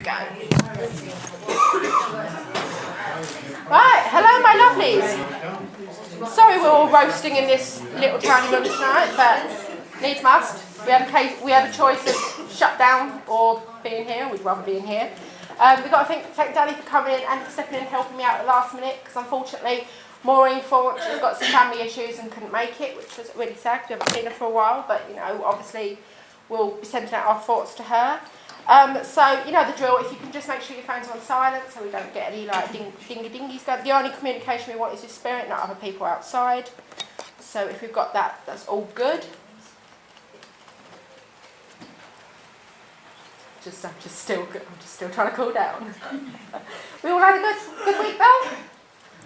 go. Right, hello my lovelies. Sorry we're all roasting in this little tiny room tonight, but needs must. We had a choice of shut down or being here. We'd rather be in here. We've got to thank Danny for coming in and for stepping in and helping me out at the last minute, because unfortunately Maureen thought she's got some family issues and couldn't make it, which was really sad because we haven't seen her for a while, but you know, obviously we'll be sending out our thoughts to her. So, you know the drill, if you can just make sure your phones are on silent so we don't get any like dingy-dingies going. The only communication we want is with spirit, not other people outside. So if we've got that, that's all good. I'm just still trying to cool down. We all had a good week though?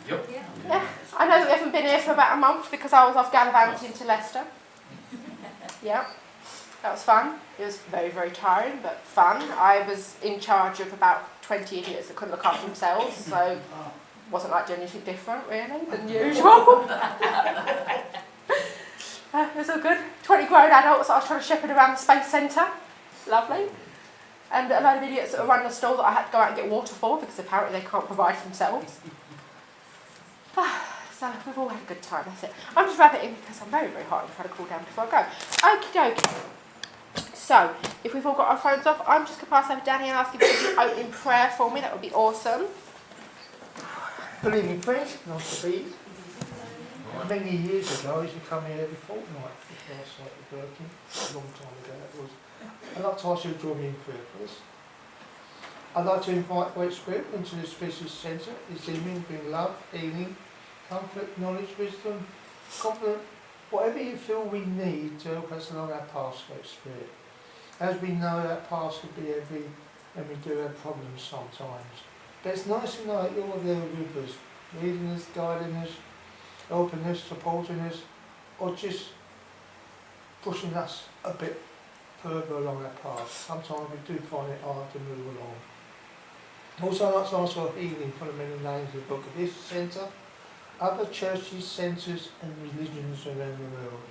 Yep. Yeah. I know that we haven't been here for about a month because I was off gallivanting to Leicester. Yeah. That was fun. It was very, very tiring, but fun. I was in charge of about 20 idiots that couldn't look after themselves, so wasn't like doing anything different, really, than usual. It was all good. 20 grown adults that I was trying to shepherd around the Space Centre. Lovely. And a load of idiots that were running a stall that I had to go out and get water for because apparently they can't provide for themselves. So we've all had a good time, that's it. I'm just rabbiting because I'm very, very hot and trying to cool down before I go. Okie dokie. So, if we've all got our phones off, I'm just going to pass over to Danny and ask if you could do an opening prayer for me. That would be awesome. Good evening, friends. Nice to be here. Many years ago, I used to come here every fortnight before I started working. A long time ago that was. I'd like to ask you to join me in prayer, please. I'd like to invite Great Spirit into the Spiritualist Centre this evening, bring love, healing, comfort, knowledge, wisdom, confidence, whatever you feel we need to help us along our path, Great Spirit. As we know, our path could be heavy and we do have problems sometimes. But it's nice to know that you're there with us, leading us, guiding us, helping us, supporting us, or just pushing us a bit further along our path. Sometimes we do find it hard to move along. Also, I'd like to ask for healing for the many names of the Book of this centre, other churches, centres and religions around the world.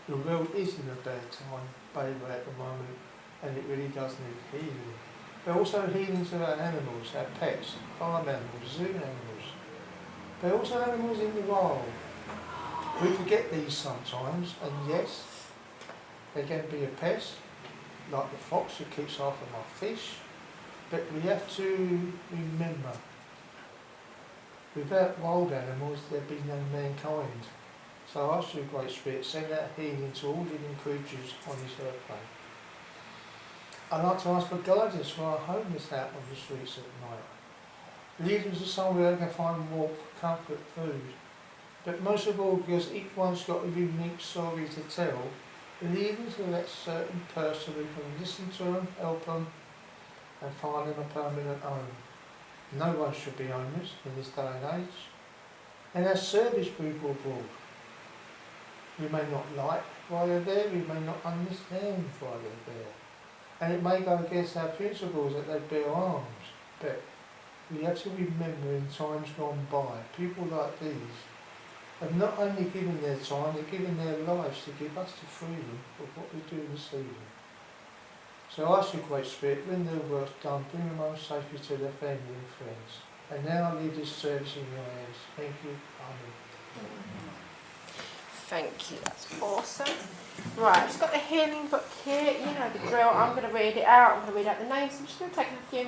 The world is in a bad time, baby, at the moment, and it really does need healing. But also healing to our animals, our pets, farm animals, zoo animals. But also animals in the wild. We forget these sometimes, and yes, they can be a pest, like the fox who keeps after my fish. But we have to remember, without wild animals there'd be no mankind. So I ask you, Great Spirit, send out healing to all living creatures on this earth plane. I'd like to ask for guidance for our homeless out on the streets at night. Lead them to somewhere they can find warmth, comfort, food. But most of all, because each one's got a unique story to tell, lead them to that certain person who can listen to them, help them, and find them a permanent home. No one should be homeless in this day and age. And our service people abroad, we may not like why they're there, we may not understand why they're there. And it may go against our principles that they bear arms, but we have to remember in times gone by, people like these have not only given their time, they've given their lives to give us the freedom of what we do this evening. So I ask you, Great Spirit, when their work's done, bring them home safely to their family and friends. And now I leave this service in your hands. Thank you. Amen. Thank you, that's awesome. Right, I've just got the healing book here. You know the drill. I'm going to read it out. I'm going to read out the names. I'm just going to take a few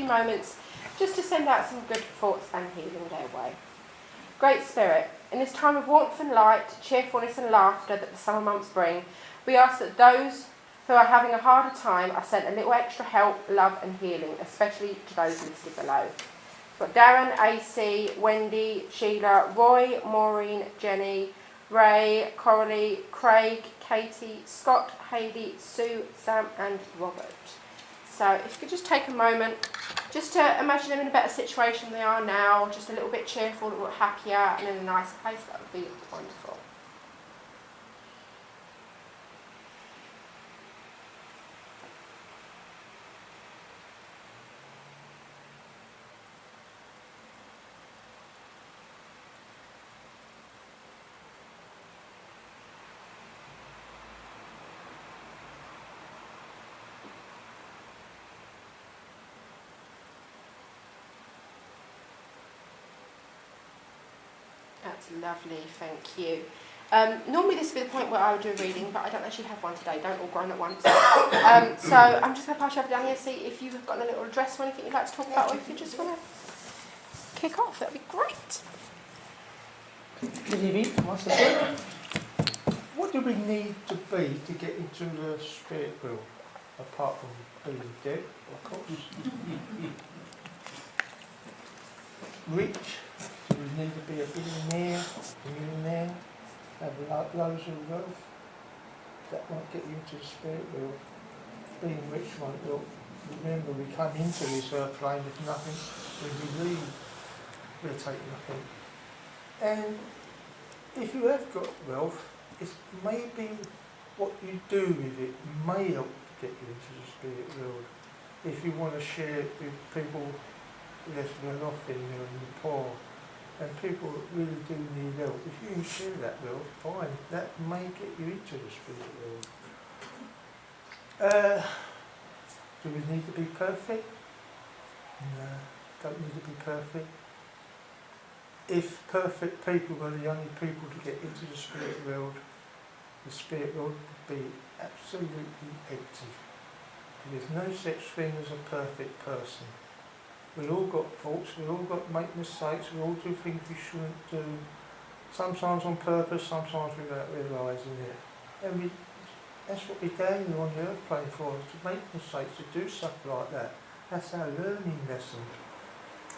moments, just to send out some good thoughts and healing their way. Great Spirit, in this time of warmth and light, cheerfulness and laughter that the summer months bring, we ask that those who are having a harder time are sent a little extra help, love and healing, especially to those listed below. We've got Darren, AC, Wendy, Sheila, Roy, Maureen, Jenny, Ray, Coralie, Craig, Katie, Scott, Hayley, Sue, Sam and Robert. So if you could just take a moment just to imagine them in a better situation than they are now, just a little bit cheerful, a little bit happier and in a nicer place, that would be wonderful. That's lovely, thank you. Normally this would be the point where I would do a reading, but I don't actually have one today. Don't all groan at once. So I'm just going to pass you over down here, see if you've got a little address or anything you'd like to talk about, or if you just want to kick off, that'd be great. Good evening, once again. What do we need to be to get into the spirit world, apart from being dead, of course? Rich, do we need to be a billionaire, millionaire, have loads of wealth? That won't get you into the spirit world. Being rich won't help. Remember, we come into this earth plane with nothing. When we leave, we'll take nothing. And if you have got wealth, it's maybe what you do with it may help get you into the spirit world. If you want to share it with people less well off in there and the poor, and people that really do need help, if you can share that wealth, fine, that may get you into the spirit world. Do we need to be perfect? No, don't need to be perfect. If perfect people were the only people to get into the spirit world would be absolutely empty. There's no such thing as a perfect person. We all got faults, we all got make mistakes, we all do things we shouldn't do, sometimes on purpose, sometimes without realising it. And that's what we're down here on the earth plane for, to make mistakes, to do stuff like that. That's our learning lesson.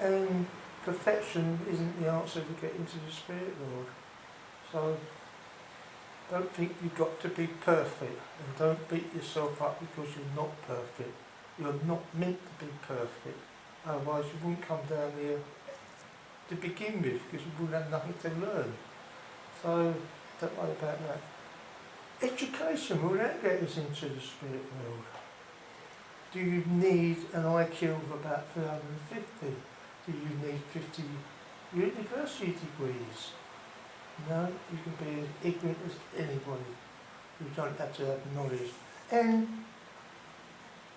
And perfection isn't the answer to get into the spirit world. So don't think you've got to be perfect, and don't beat yourself up because you're not perfect. You're not meant to be perfect, otherwise you wouldn't come down here to begin with, because you wouldn't have nothing to learn. So don't worry about that. Education, will that get us into the spirit world? Do you need an IQ of about 350? Do you need 50 university degrees? No, you can be as ignorant as anybody. You don't have to have knowledge. And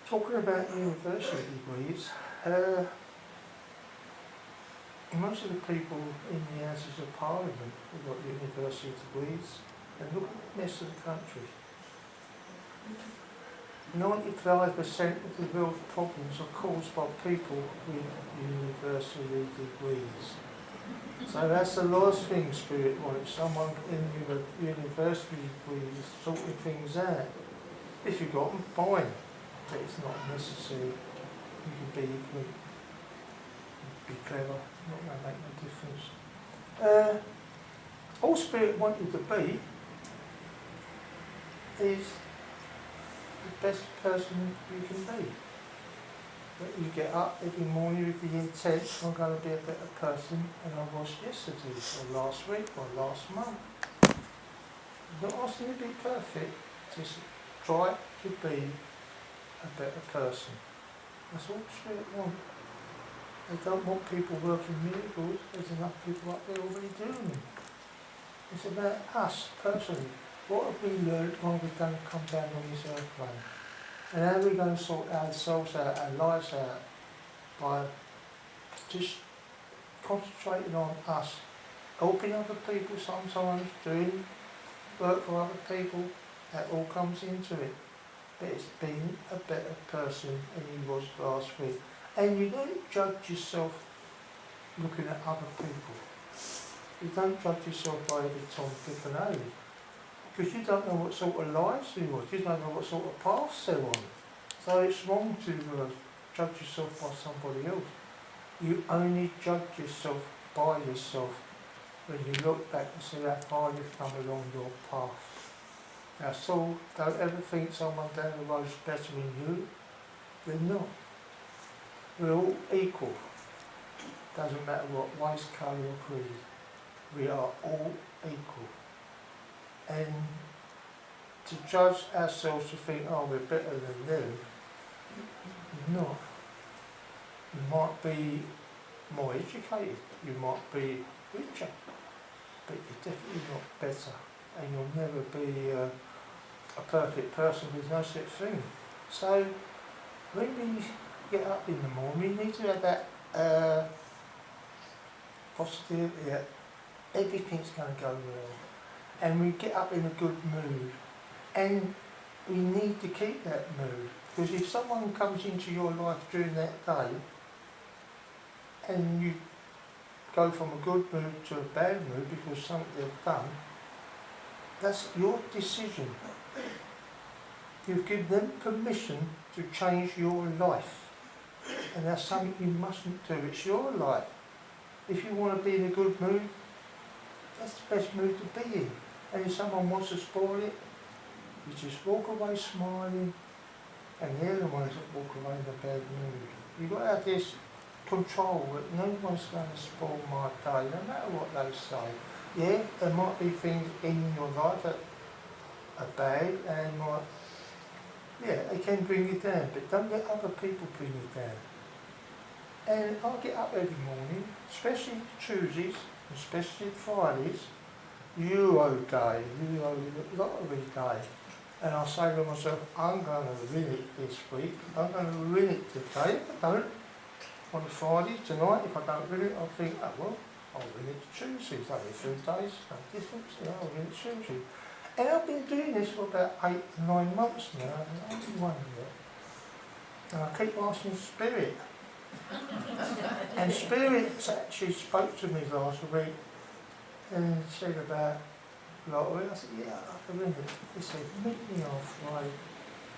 talking about university degrees, most of the people in the Houses of Parliament have got university degrees, and look at the rest of the country. 95% of the world's problems are caused by people with university degrees. So that's the last thing Spirit wants, someone in the university degree sorting things out. If you've got them, fine, but it's not necessary. You can be ignorant, be clever, not going to make no difference. All Spirit wants you to be is the best person you can be. That you get up every morning with the intent, I'm going to be a better person than I was yesterday, or last week, or last month. I'm not asking you to be perfect, just try to be a better person. That's all Spirit want. They don't want people working miracles, there's enough people up there already doing them. It's about us, personally. What have we learned while we've done come down on this earth plane? And how are we going to sort ourselves out, our lives out, by just concentrating on us, helping other people sometimes, doing work for other people, that all comes into it. But it's being a better person than you was last week. And you don't judge yourself looking at other people. You don't judge yourself by every Tom, Dick and Harry. Because you don't know what sort of lives they want, you don't know what sort of paths they're on. So it's wrong to judge yourself by somebody else. You only judge yourself by yourself when you look back and see how far you've come along your path. Now, so don't ever think someone down the road's better than you. They're not. We're all equal. Doesn't matter what race, colour or creed. We are all equal. And to judge ourselves to think, oh, we're better than them, you're not. You might be more educated, you might be richer, but you're definitely not better. And you'll never be a perfect person with no such thing. So when we get up in the morning, we need to have that positive everything's going to go well. And we get up in a good mood. And we need to keep that mood. Because if someone comes into your life during that day, and you go from a good mood to a bad mood because something they've done, that's your decision. You've given them permission to change your life. And that's something you mustn't do. It's your life. If you want to be in a good mood, that's the best mood to be in. And if someone wants to spoil it, you just walk away smiling, and they're the ones that walk away in a bad mood. You've got to have this control that no one's going to spoil my day, no matter what they say. Yeah, there might be things in your life that are bad and might, yeah, they can bring you down, but don't let other people bring you down. And I get up every morning, especially Tuesdays, especially Fridays, Euro day, Euro lottery day. And I say to myself, I'm going to win it this week, I'm going to win it today. If I don't, on a Friday, tonight, if I don't win it, I'll think, oh well, I'll win it Tuesday. It's only 3 days, no difference, yeah, I'll win it Tuesday. And I've been doing this for about 8 or 9 months now, and I'm only 1 year. And I keep asking Spirit. And Spirit actually spoke to me last week and said about lottery. I said, yeah, I can win it. He said, meet me on Friday,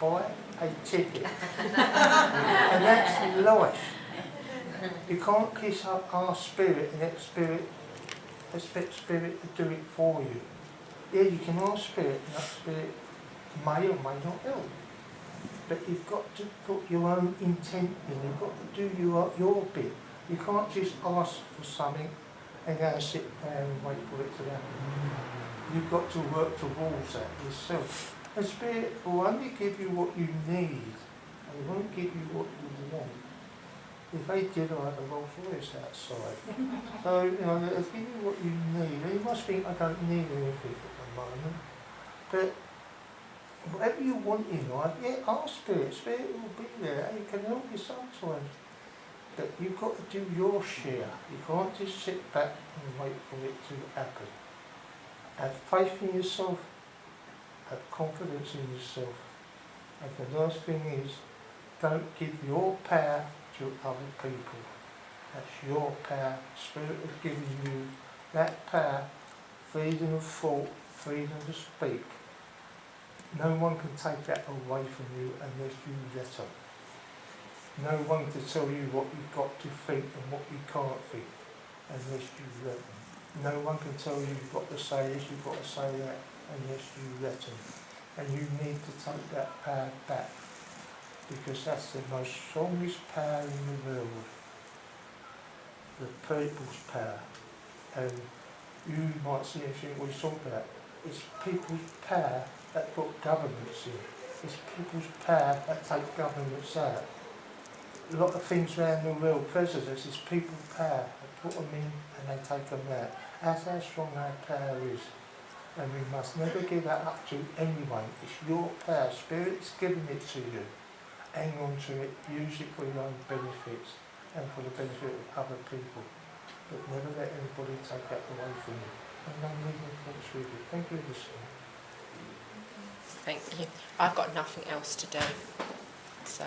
buy a ticket. And that's life. You can't kiss up our spirit and expect Spirit to do it for you. Yeah, you can ask Spirit, and that Spirit may or may not help. But you've got to put your own intent in, you've got to do your bit. You can't just ask for something and go and sit down and wait for it to happen. You've got to work towards that yourself. And Spirit will only give you what you need, and it won't give you what you want. If they did, I have a Rolls Royce outside. So, you know, they'll give you what you need. And you must think, I don't need anything at the moment. But whatever you want in life, yeah, ask Spirit. Spirit will be there. And it can help you sometimes. But you've got to do your share. You can't just sit back and wait for it to happen. Have faith in yourself. Have confidence in yourself. And the last thing is, don't give your power to other people. That's your power. Spirit has given you that power, freedom of thought, freedom to speak. No one can take that away from you unless you let them. No one can tell you what you've got to think and what you can't think unless you let them. No one can tell you you've got to say this, you've got to say that unless you let them. And you need to take that power back, because that's the most strongest power in the world, the people's power. And you might see and think, what are you talking about? It's people's power that put governments in. It's people's power that take governments out. A lot of things around the world, presidents, it's people's power. They put them in and they take them out. That's how strong our power is. And we must never give that up to anyone. It's your power. Spirit's giving it to you. Hang on to it, use it for your own benefits and for the benefit of other people. But never let anybody take that away from you. And I'm leaving thoughts with you. Thank you for listening. Thank you. I've got nothing else to do. So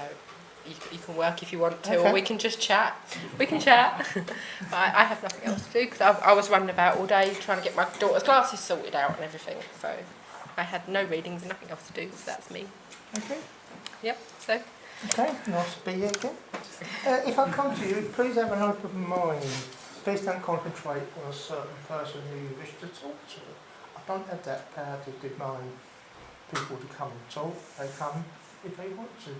you can work if you want to, okay. Or we can just chat. We can chat. But I have nothing else to do because I was running about all day trying to get my daughter's classes sorted out and everything. So I had no readings and nothing else to do, so that's me. Okay. Yep, so. Okay, nice to be here again. If I come to you, please have an open mind. Please don't concentrate on a certain person who you wish to talk to. I don't have that power to demand people to come and talk. They come if they want to.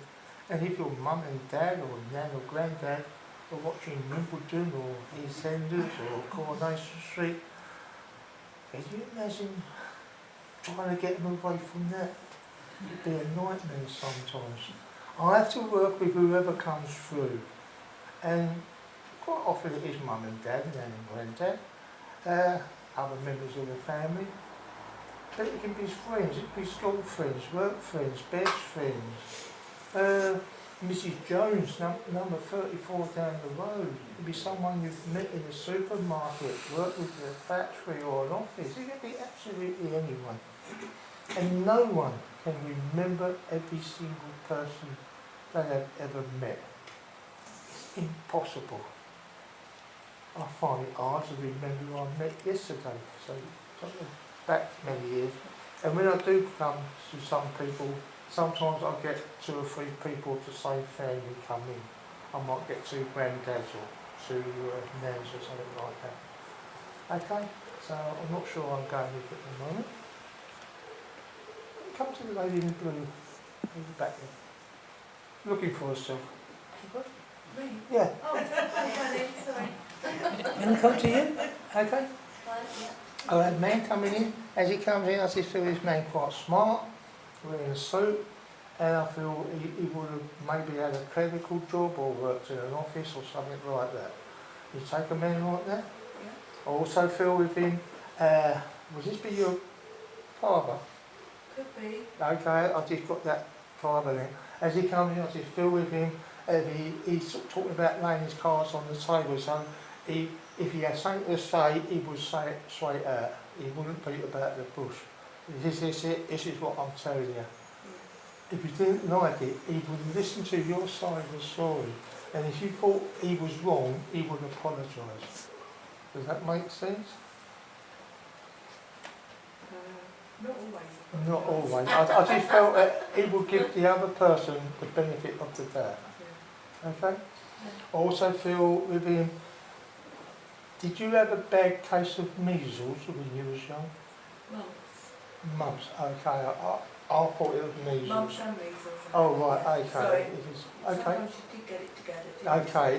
And if your mum and dad or nan or granddad are watching Wimbledon or EastEnders or Coronation Street, can you imagine trying to get them away from that? It'd be a nightmare sometimes. I have to work with whoever comes through, and quite often it is mum and dad, nan and granddad, other members of the family, but it can be friends, it can be school friends, work friends, best friends, Mrs. Jones, number 34 down the road. It'd be someone you've met in a supermarket, worked with in a factory or an office. It could be absolutely anyone. And no one can remember every single person they have ever met. It's impossible. I find it hard to remember who I met yesterday, so back many years. And when I do come to some people, sometimes I get 2 or 3 people of the same family come in. I might get 2 granddads or 2 nans or something like that. Okay, so I'm not sure I'm going with it at the moment. Come to the lady in blue, in the back there. Looking for herself. Me? Yeah. Oh, okay, sorry. Can I come to you? Okay. Yeah. I had a man coming in. As he comes in, I just feel this man quite smart, wearing a suit, and I feel he would have maybe had a clerical job or worked in an office or something like that. You take a man like that? Yeah. I also feel with him, would this be your father? Could be. Okay, I just got that vibe in. As he comes in, I just feel with him, he's sort of talking about laying his cards on the table, so if he had something to say, he would say it straight out. He wouldn't beat about the bush. This is it, this is what I'm telling you. Yeah. If you didn't like it, he would listen to your side of the story. And if you thought he was wrong, he would apologise. Does that make sense? Not always. Not always. I just felt that he would give the other person the benefit of the doubt. Yeah. Okay? I also feel with him, did you have a bad case of measles when you was young? Mumps. Mumps, okay. I thought it was measles. Mumps and measles. Oh right, okay. Sorry. It is, okay. Sometimes you did get it together. Okay,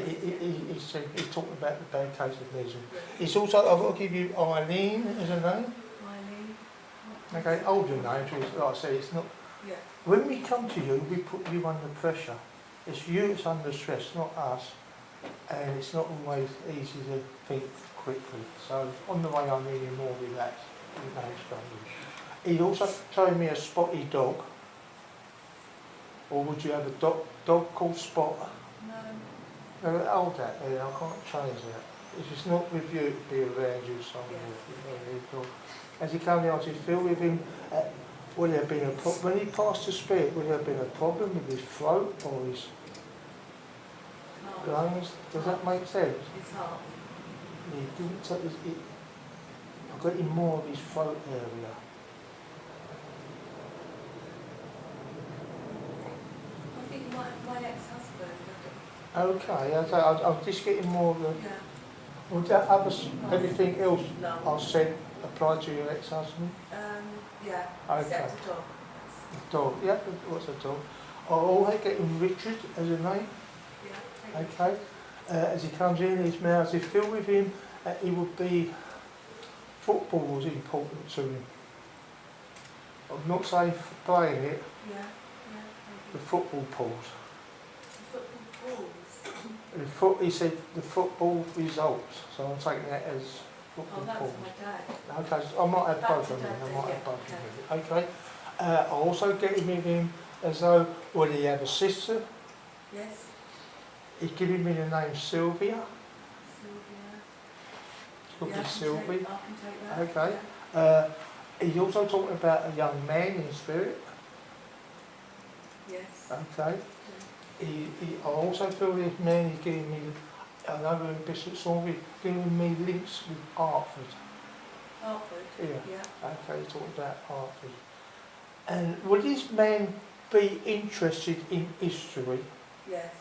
he's talking about the bad case of measles. Yeah. It's also, I've got to give you Eileen as a name. Eileen. Okay, older names, like I say, it's not. Yeah. When we come to you, we put you under pressure. It's you that's under stress, not us. And it's not always easy to think quickly. So on the way I'm needing more relaxed. He'd also showed me a spotty dog. Or would you have a dog called Spot? No. No, hold that there, I can't change that. If it's not with you, it'd be around you somewhere. As he came in, I just feel with him, would there have been when he passed the spirit, would there have been a problem with his throat or his lungs? Does that make sense? His heart. He didn't take I got him more of his throat area. I think my ex-husband. Okay, I'm just getting more of the... Yeah. Would that everything else No. I've said apply to your ex-husband? Yeah. Okay. Except a dog. Dog, yeah, what's a dog? Oh, I get him Richard as a name. Yeah. Okay. As he comes in, his mouth is filled with him. He would be... Football was important to him. I'm not saying playing it, Yeah. Yeah. the football pools. The football balls. He said the football results, so I'm taking that as Oh, football that pools. was my dad. Okay, so I might have That's both of your them. dad, I might yeah, have both of them. Okay. I also get him with him as though, would he have a sister? Yes. He's giving me the name Sylvia. Sylvia. It's got to Yeah, be Sylvia. I can take that. Okay. Yeah. He's also talking about a young man in spirit. Yes. Okay. I also feel this man is giving me, I know we're in Bishop Stortford, giving me links with Hartford. Hartford. Yeah. Yeah. Okay, he's talking about Hartford. And would this man be interested in history? Yes.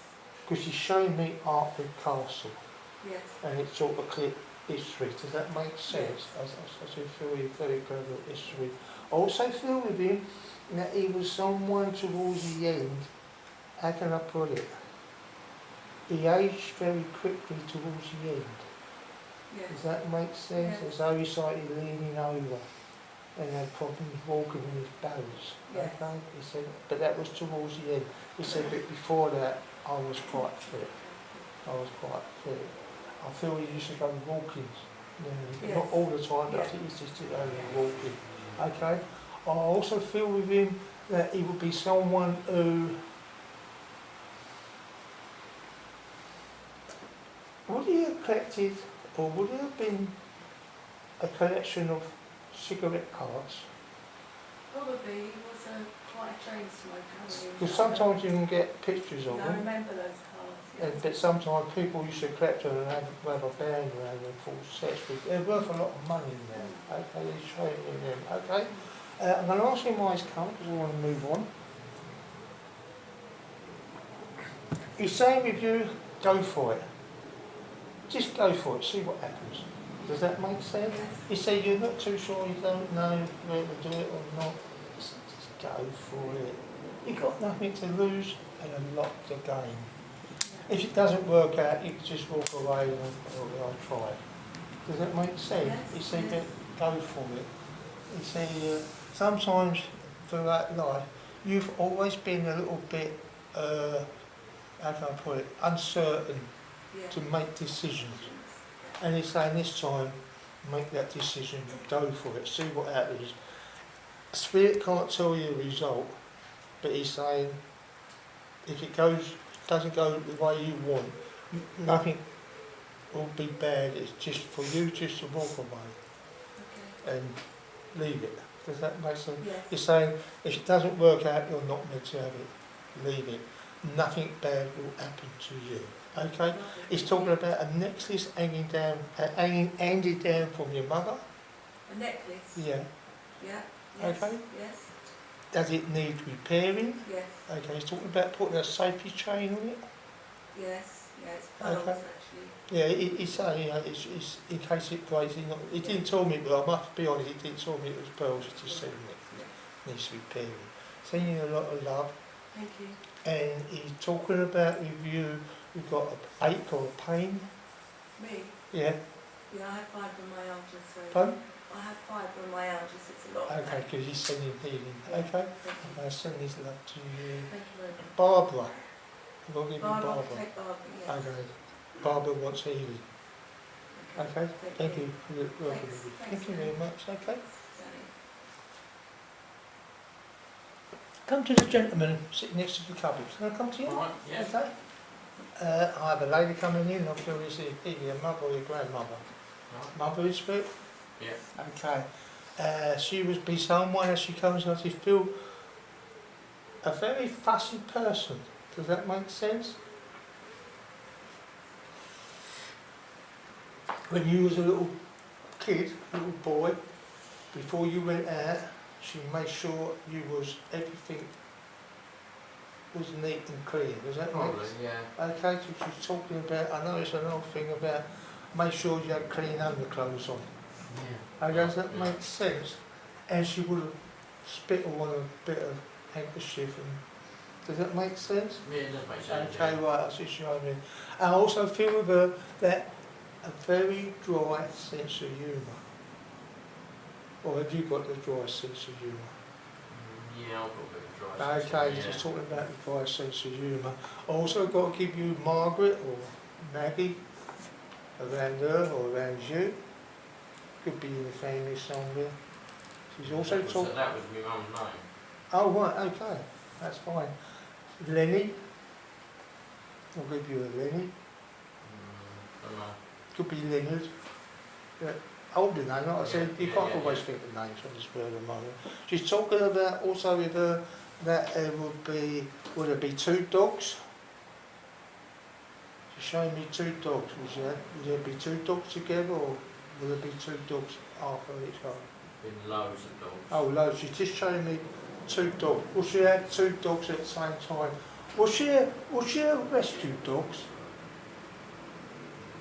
Because he's showing me Hartford Castle, Yes. and it's sort of clear history. Does that make sense? I do feel he's very clever at history. I also feel with him that he was someone towards the end. How can I put it? He aged very quickly towards the end. Yes. Does that make sense? Yes. As though he started leaning over and had problems walking in his balance. Yes. Okay? He said, but that was towards the end. He said, but before that, I was quite fit. I was quite fit. I feel he used to go walking. Yes. Not all the time, but I Yeah. think he used to sit over walking. Okay? I also feel with him that he would be someone who would he have collected, or would it have been a collection of cigarette cards? Probably he was quite a chain smoker. Because sometimes you can get pictures of I them, remember those cards. but sometimes people used to collect them and have a band around them full sets. They're worth a lot of money now. Okay, they're showing you them. Okay, I'm going to ask him why he's come because I want to move on. He's saying with you, go for it. Just go for it, see what happens. Does that make sense? Yes. You say you're not too sure, you don't know whether to do it or not. Just go for it. You've got nothing to lose and a lot to gain. If it doesn't work out, you can just walk away and I'll try it. Does that make sense? Yes, You say yes. go for it. You say sometimes throughout life, you've always been a little bit, how can I put it, uncertain Yeah. to make decisions. And he's saying this time, make that decision, go for it, see what happens. Spirit can't tell you the result, but he's saying if it doesn't go the way you want, nothing will be bad. It's just for you just to walk away Okay. and leave it. Does that make sense? Yes. He's saying if it doesn't work out, you're not meant to have it. Leave it. Nothing bad will happen to you. Okay? Lovely. He's talking about a necklace handed down from your mother. A necklace. Yeah. Yeah. Yes. Okay. Yes. Does it need repairing? Yes. Okay. He's talking about putting a safety chain on it. Yes. Yes. Pearls Okay. actually. Yeah. He's saying it's in case it breaks. He didn't tell me, but I must be honest. He didn't tell me it was pearls. He just said it needs repairing. Sending you a lot of love. Thank you. And he's talking about with you. You've got an ache or a pain. Me? Yeah. Yeah, I have fibromyalgia, so Pardon? I have fibromyalgia, so it's a lot. Okay, because he's sending healing. Okay. Thank you. I'm send his love to you. Thank you very much. Barbara. We'll give you Barbara, Barbara. take Barbara, yes. Okay. Barbara wants healing. Okay. Thank you for the working with you. Thanks, Thank you very much. Okay. Sally. Come to the gentleman sitting next to the cupboard. Can I come to you? Right, yeah. Okay. I have a lady coming in. I'm sure it's either your mother or your grandmother. Right. Mother is spirit. Yeah. Okay. She would be someone as she comes and I feel a very fussy person. Does that make sense? When you was a little kid, little boy, before you went out, she made sure you was everything was neat and clean. Does that make Probably, sense? yeah. Okay, so she's talking about, I know it's an old thing about make sure you had clean underclothes on. Yeah. Okay, does that make sense? And she would have spit on a bit of handkerchief and does that make sense? Yeah, it does make sense. Okay, yeah. right, that's what she's showing me. I also feel with her that a very dry sense of humour. Or have you got the dry sense of humour? Yeah, I've got a bit of dry sense, Okay, yeah. just talking about the dry sense of humour. I also got to give you Margaret or Maggie around her or around you. Could be in the family somewhere. She's also So talking. that was my mum's name. Oh right, okay, that's fine. Lenny. I'll give you a Lenny. Don't know. Could be Leonard. Older name, like I said, you Yeah, can't yeah, always yeah. think of names on this word at the moment. She's talking about also with her that there would there be two dogs? She's showing me two dogs, would there be two dogs together or would there be two dogs after each other? Been loads of dogs. Oh, loads, she's just showing me two dogs. Will she have two dogs at the same time? Will she have rescued dogs?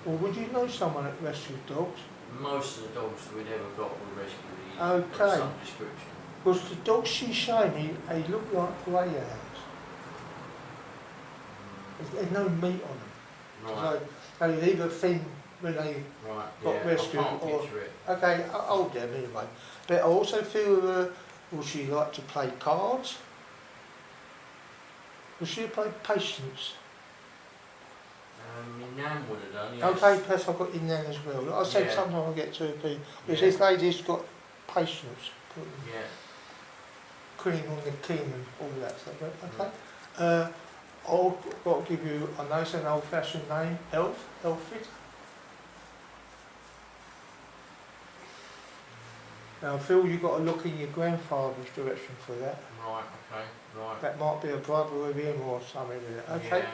Or would you know someone that rescued dogs? Most of the dogs we'd ever got were rescued Okay. of some description. Because the dogs she's showing me, they look like greyhounds. There's no meat on them. Right, So they either thin when they... right, got yeah. rescued I can't or- picture it. Okay, I'll hold them anyway. But I also feel, will she like to play cards? Will she play patience? My nan would have done, yes. Okay, plus I've got in there as well. Like I said, Yeah. sometimes I get two people. Because Yeah. this lady's got patience. Putting Yeah. cream on the king and all that stuff. Okay. I've got to give you, I know it's an old-fashioned name, Elfrid. Now I feel you've got to look in your grandfather's direction for that. Right, okay, right. That might be a brother of him or something in it. Okay.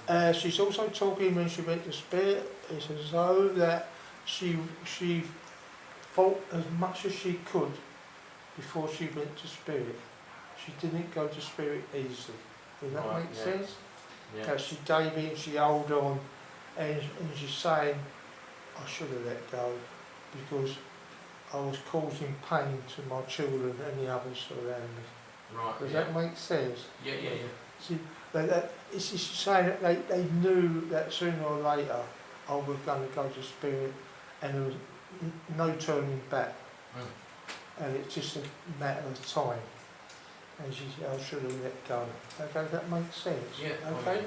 Yeah, She's also talking when she went to spirit, it's as though that she fought as much as she could before she went to spirit. She didn't go to spirit easily. Does that Right, make yeah. sense? yeah. Because she gave in, she held on, and she's saying, I should have let go because I was causing pain to my children and the others around me. Right, Does yeah. that make sense? Yeah, yeah, yeah. See, it's just saying that they knew that sooner or later I was going to go to spirit and there was no turning back. Mm. And it's just a matter of time. And she said, I should have let go. Okay, that makes sense? Yeah, Okay. okay.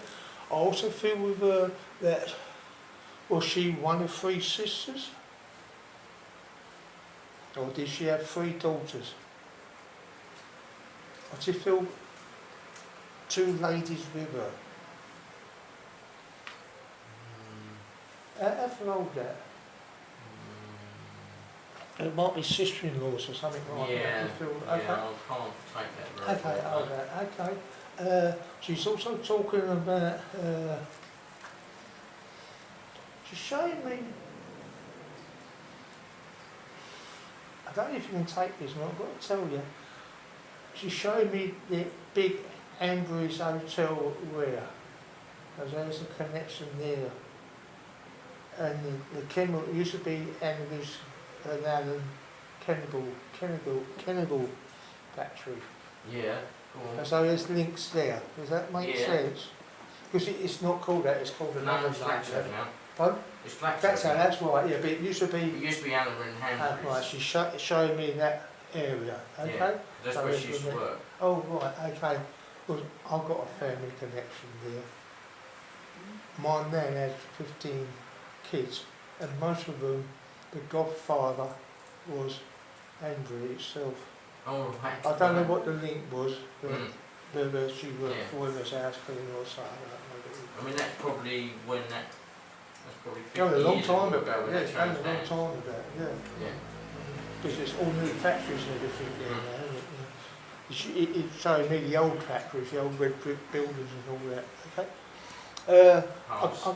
I also feel with her that, was she one of 3 sisters? Or did she have 3 daughters? I just feel 2 ladies with her. Have a hold that. It might be sister-in-laws or something like Yeah, that. I feel, yeah, okay. I can't take that very Okay, well. hold that. Okay. She's also talking about. She's showing me. I don't know if you can take this, but I've got to tell you. She's showing me the big Ambrose Hotel where. There's a connection there. And the Kennel, it used to be Ambrose and Allen Kennel factory. Yeah, go on. And so there's links there. Does that make Yeah. sense? Because it's not called that, it's called No, another it's Glaxo now. Pardon? It's Glaxo. That's now. that's right, yeah, but it used to It be, used to be Anna and Hamburg. right, she's showing me that area, okay? Yeah. That's So where it's she used to with work. Oh, right, okay. Well, I've got a family connection there. My nan had 15 kids, and most of them, the godfather was Andrew itself. Oh, right. I don't know what the link was, but Mm. whether she worked Yeah. for him as house cleaner or something, I don't know. I mean, that's probably when that. That's probably 50 It was a long years time ago ago, when yeah, that it's only changed a long hands. time ago, yeah. Yeah. Because it's all new factories and everything there now, isn't it? Yeah. It's showing me the old factories, the old red brick buildings and all that, okay? Pass.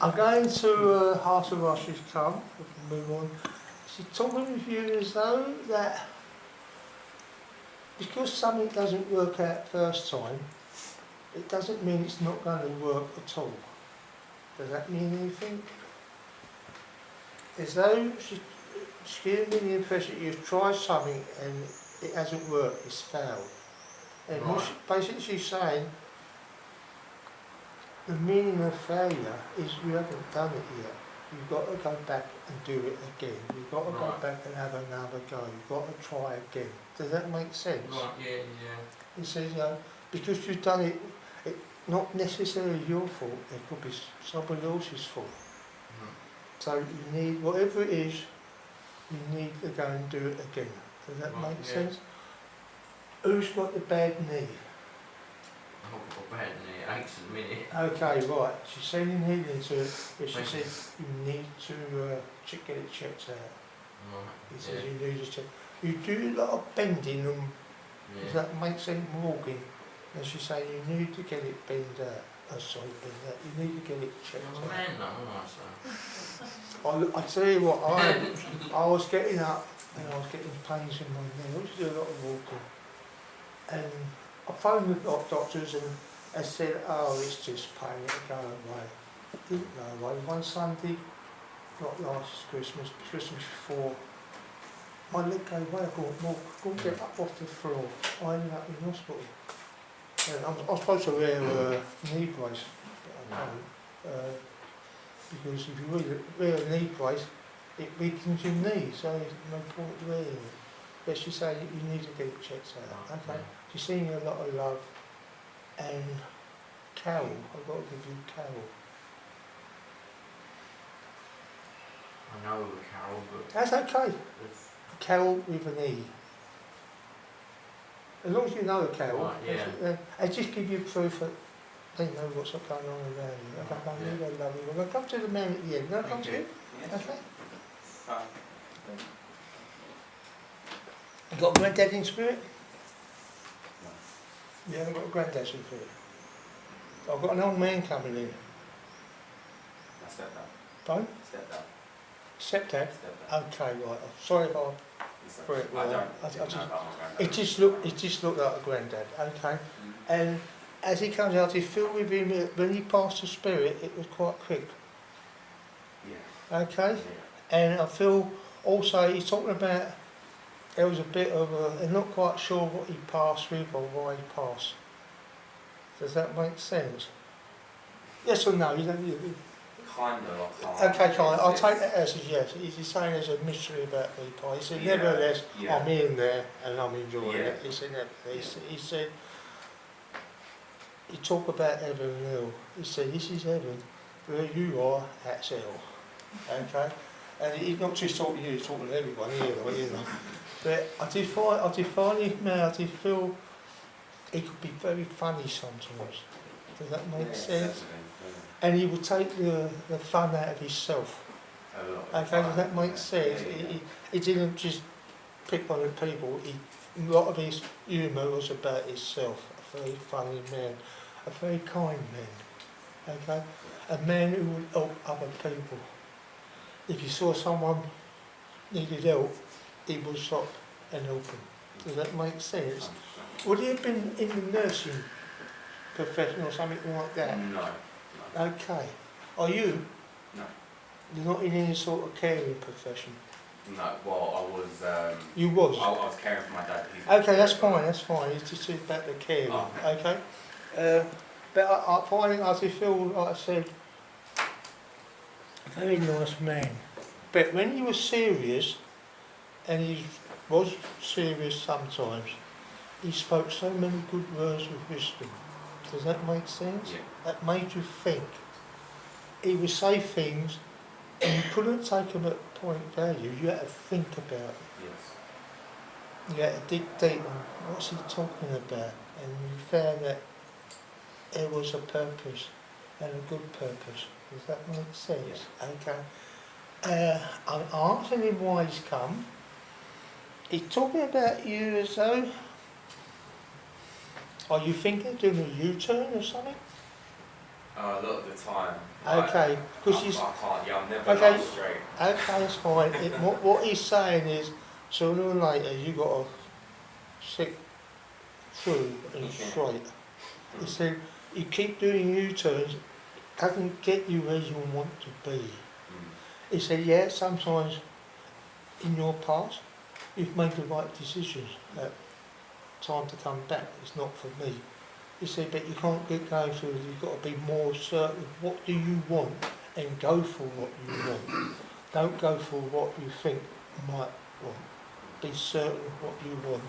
I'm going to Heart of Rush has come, we can move on. She's talking with you as though that because something doesn't work out first time, it doesn't mean it's not going to work at all. Does that mean anything? As though she's giving me the impression that you've tried something and it hasn't worked, it's failed. And what she, basically she's saying, the meaning of failure is you haven't done it yet. You've got to go back and do it again. You've got to go back and have another go. You've got to try again. Does that make sense? Right, yeah, yeah. It says, because you've done it, not necessarily your fault, it could be somebody else's fault. Mm. So you need, whatever it is, you need to go and do it again. Does that Right, make yeah. sense? Who's got the bad knee? I've got bad knee, it aches at the minute. Okay, right. She's sending healing to it, but she Thank said you need to get it checked out. Right, He says yeah. you need to check. You do a lot of bending and Yeah. does that make sense, walking? And she's saying you need to get it bent out. Sorry, bent out. You need to get it checked I'm a out. man now, aren't I, I tell you what, I was getting up and I was getting pains in my knee. I used to do a lot of walking. And I phoned the doctors and they said, oh, it's just pain, it'll go away. Didn't go away. One Sunday, not last Christmas, Christmas before, my leg gave way, I couldn't get up off the floor. I ended up in hospital. And I'm supposed to wear a knee brace, but I don't. Because if you wear a knee brace, it weakens your knee, so there's no point wearing it. But she said you need to get it checked out. Okay. She's sending you a lot of love. And Carol, I've got to give you Carol. I know Carol, but That's okay. it's, Carol with an E. As long as you know a Carol, right, I just give you proof that they know what's going on around you. Okay, I really love you. We'll come to the man at the end. Can I come to you? Yes. Okay. You got a granddad in spirit? No. You haven't got a granddad in spirit? I've got an old man coming in. My stepdad. Don't? Stepdad. Stepdad? Stepdad. Okay, right. I'm sorry if I... He's Right, I don't I know just- about my granddad. It just looked like a granddad. Okay. Mm. And as he comes out, he feel with him, when he passed the spirit, it was quite quick. Yeah. Okay? Yeah. And I feel also he's talking about there was a bit of a, I'm not quite sure what he passed with or why he passed. Does that make sense? Yes or no? You don't. Kind of. I can't. Okay, fine. I'll take that as a yes. He's saying there's a mystery about the pie. He said, Yeah, nevertheless, yeah. I'm in there and I'm enjoying Yeah. it. He said, nevertheless. He said, he talked about heaven and hell. He said, this is heaven. Where you are, that's hell. Okay? And he's not just talking to you, he's talking to everyone here, like, you know. But I did find him now, I did feel he could be very funny sometimes. Does that make sense? And he would take the fun out of himself. A lot. Okay, does that make sense? Yeah. He didn't just pick on the people, a lot of his humour was about himself. A very funny man, a very kind man. Okay? A man who would help other people. If you saw someone needed help, he would stop and help them. Does that make sense? Would he have been in the nursing profession or something like that? No. Okay. Are you? No. You're not in any sort of caring profession? No. Well, I was. You was? I was caring for my dad. Okay, that's fine, that's fine. It's just about the caring, Oh. okay? But I find it, I just feel, like I said, a very nice man. But when he was serious, and he was serious sometimes, he spoke so many good words of wisdom. Does that make sense? Yeah. That made you think. He would say things, and you couldn't take them at point value. You had to think about it. Yes. You had to dig deep on what's he talking about, and you found that there was a purpose, and a good purpose. Does that make sense? Okay. I'm asking him why he's come. He's talking about you as though, are you thinking of doing a U-turn or something? A lot of the time. Okay, because I he's, can't. Yeah, I'm never Okay. like straight. okay, that's fine. What he's saying is, sooner or later you got to stick through and straight. He said, you keep doing U-turns, it doesn't get you where you want to be. Mm. He said, yeah, sometimes in your past you've made the right decisions. Time to come back, it's not for me. He said, but you can't get going through it, you've got to be more certain. What do you want? And go for what you want. Don't go for what you think you might want. Be certain of what you want.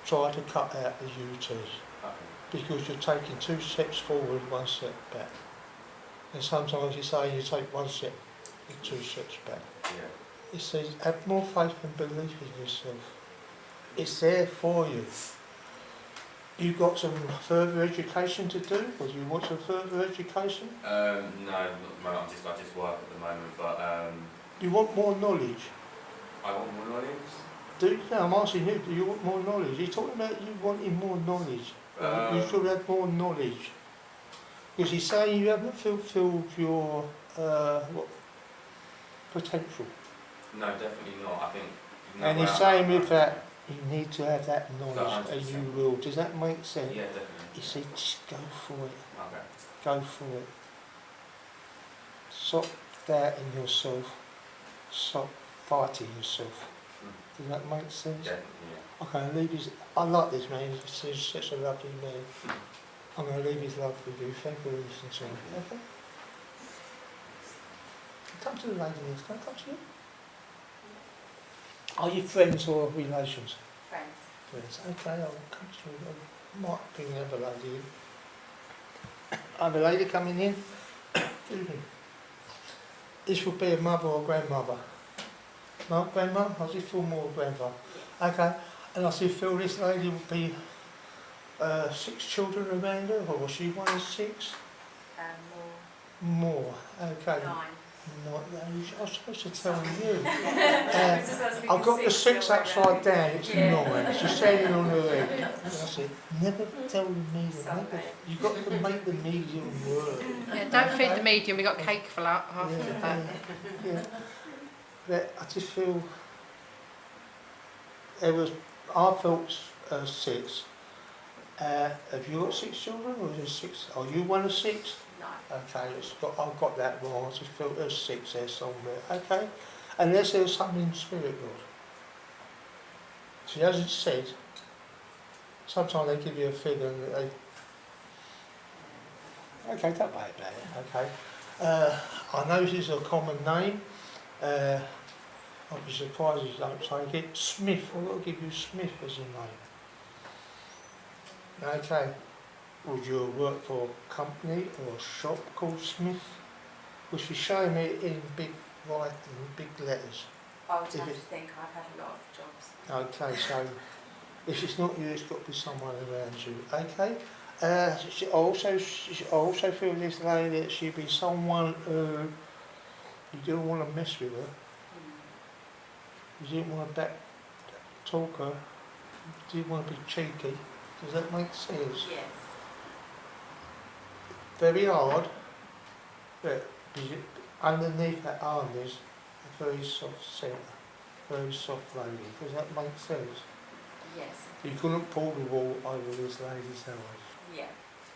Try to cut out the U-turns. Okay. Because you're taking 2 steps forward, 1 step back. And sometimes you say you take 1 step and 2 steps back. Yeah. It says, have more faith and belief in yourself. It's there for you. You got some further education to do? Or do you want some further education? No, not at the moment. I just work at the moment, but You want more knowledge? I want more knowledge. I'm asking you, do you want more knowledge? You're talking about you wanting more knowledge. You should have more knowledge. Because he's saying you haven't fulfilled your potential. No, definitely not. I think. And he's saying with that, you need to have that knowledge, and 100%. you will. Does that make sense? Yeah, definitely. He said, just go for it. Okay. Go for it. Stop doubting yourself. Stop fighting yourself. Does that make sense? Definitely. Yeah. Okay, leave his. I like this man. He's such a lovely man. I'm going to leave his love with you. Thank you for listening to me. Okay? Come to the lady next time. Come to you. Are you friends or relations? Friends. Friends. Okay, I'll come to you. I might bring another lady in. Other lady coming in. Excuse me. This would be a mother or grandmother. No, grandma? I just feel more grandfather. Okay, and I still feel this lady would be 6 children around her, or was she one of 6? More. More, okay. 9. Not that, I was supposed to tell you. It's just as we I've can got see the 6 the way upside round. down, it's Yeah. 9. She's standing on her head. I said, never tell the medium. Sorry. You've got to make the medium work. Yeah, don't feed the medium. We got cake for half Yeah, of that. yeah. But I just feel I felt 6. Have you got 6 children or is it 6? Are you one of 6? No. Okay, I've got that wrong. I just felt there's 6 there somewhere. Okay, unless there's something in spirit, Lord. She hasn't said. Sometimes they give you a figure and they. Okay, don't worry about it. Okay, I know this is a common name. I'll be surprised if you don't take it. Smith. I've got to give you Smith as a name. Okay. Would you work for a company or a shop called Smith? Which is showing me in big writing, big letters. I would If have to it- think I've had a lot of jobs. Okay, so if it's not you, it's got to be someone around you. Okay. I also feel this lady that she'd be someone who you didn't want to mess with her. You didn't want to back talk her. You didn't want to be cheeky. Does that make sense? Yes. Very hard, but underneath that arm is a very soft centre, very soft lady. Does that make sense? Yes. You couldn't pull the wool over this lady's eyes. Yeah.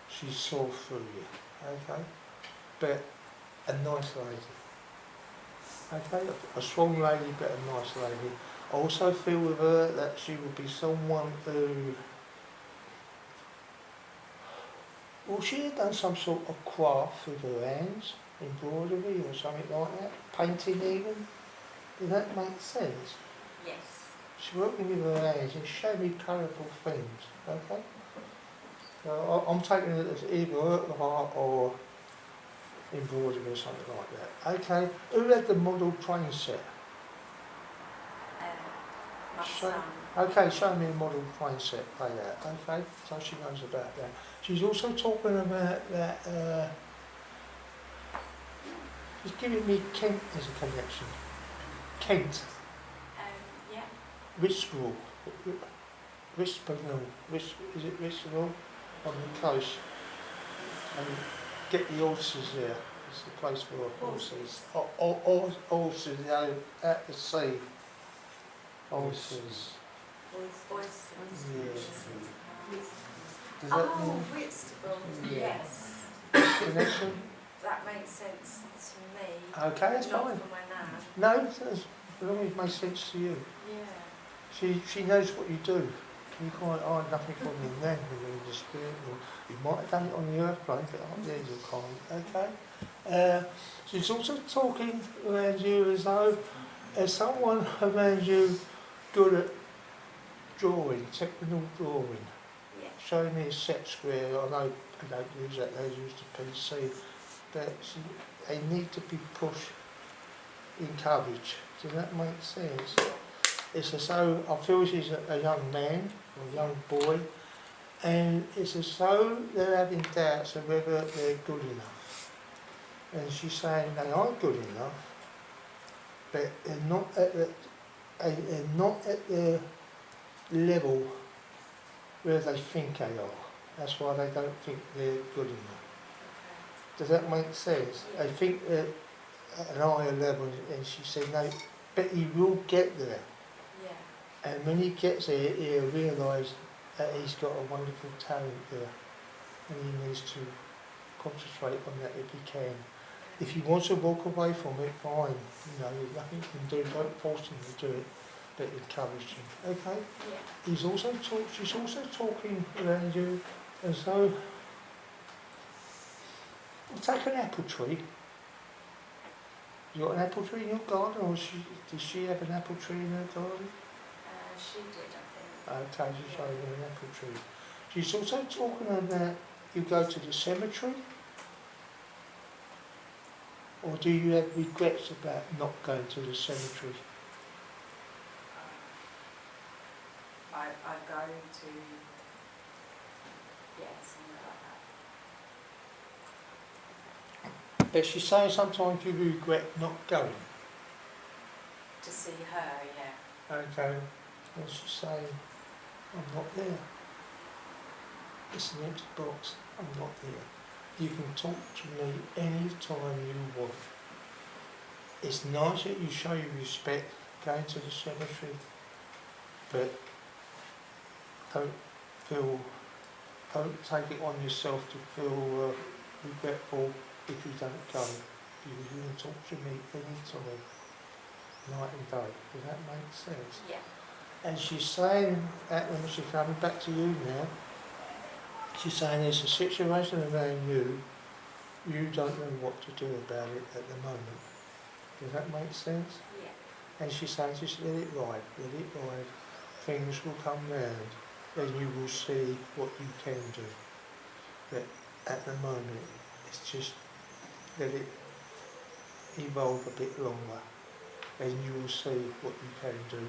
She saw through you, okay? But a nice lady, okay? A strong lady, but a nice lady. I also feel with her that she would be someone who, well, she had done some sort of craft with her hands, embroidery or something like that, painting even. Does that make sense? Yes. She's working with her hands and showed me colourful things, okay? So I'm taking it as either work of art or embroidery or something like that. Okay, who had the model train set? My So- son. Okay, show me the model train set like that, okay? So she knows about that. She's also talking about that, she's giving me Kent as a connection. Kent, Yeah. Riskwell, is it Riskwell on the coast? And get the horses there. It's the place for the horses. Horses, you know, at the sea. Horses. Voice. Yeah. Does that Oh, mean Whitstable. Yeah. Yes. connection? That makes sense to me. Okay, that's Not fine. for my nan. No, as long as it makes sense to you. Yeah. She knows what you do. You can't hide nothing from you then when you're in the spirit. Or you might have done it on the earth plane, but up there you can't. Okay. She's also talking around you as though as someone around you good at drawing, technical drawing. Yeah. Showing me a set square. I know they don't use that, they use the PC. But they need to be pushed, encouraged. Does that make sense? It's as though I feel she's a young man or a young boy, and it's as though they're having doubts of whether they're good enough. And she's saying they are good enough, but they're not at the level where they think they are. That's why they don't think they're good enough. Does that make sense? They think they're at an higher level, and she said no, but he will get there. Yeah. And when he gets there, he'll realise that he's got a wonderful talent there, and he needs to concentrate on that if he can. If he wants to walk away from it, fine. You know, there's nothing you can do. Don't force him to do it, but encourage him. Okay. Yeah. She's also talking around you as though. Take an apple tree. You got an apple tree in your garden, or does she have an apple tree in her garden? She did, I think. Okay, she's showing you an apple tree. She's also talking about you go to the cemetery, or do you have regrets about not going to the cemetery? I go to, yeah, somewhere like But she's saying sometimes you regret not going. To see her, yeah. Okay. And she's saying, I'm not there. It's an empty box. I'm not there. You can talk to me any time you want. It's nice that you show your respect going to the cemetery, but don't take it on yourself to feel regretful if you don't go. You can talk to me any time, night and day. Does that make sense? Yeah. And she's saying that when she's coming back to you now, she's saying there's a situation around you, you don't know what to do about it at the moment. Does that make sense? Yeah. And she's saying just let it ride, things will come round, then you will see what you can do. But at the moment, it's just let it evolve a bit longer, and you will see what you can do.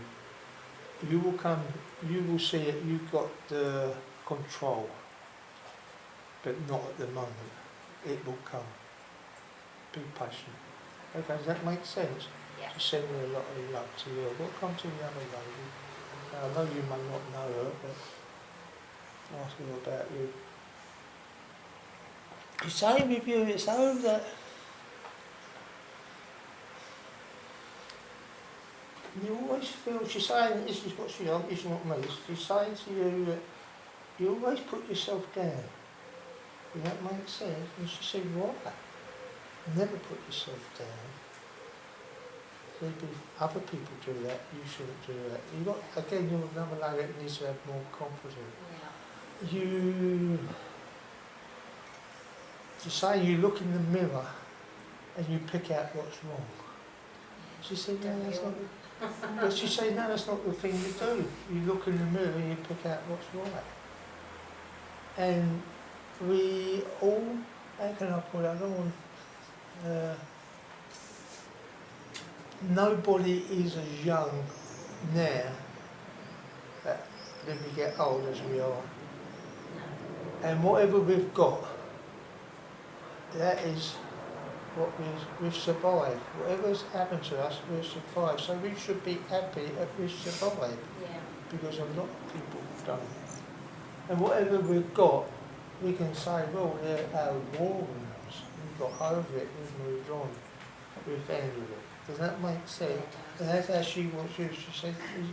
You will see it, you've got the control, but not at the moment. It will come. Be patient. Okay, does that make sense? Yeah. She's sending a lot of love to you. We'll come to the other lady. I know you may not know her, but ask her about you. She's saying with you, it's over that you always feel, she's saying, this is what she is not me, she's saying to you that you always put yourself down. Does that make sense? And she said, what? Never put yourself down. Other people do that, you shouldn't do that. Again, you're another lady that needs to have more confidence. Yeah. She's saying you look in the mirror and you pick out what's wrong. She said, no, that's not. But she said, no, that's not the thing you do. You look in the mirror and you pick out what's right. And we all, how can I put it? I don't want. Nobody is as young now when we get old as we are. And whatever we've got, that is what we've survived. Whatever's happened to us, we've survived. So we should be happy that we've survived. Yeah. Because a lot of people don't. And whatever we've got, we can say, well, they're our war wounds. We've got over it, we've moved on, we've handled it. Does that make sense? And that's how she wants you. She said, she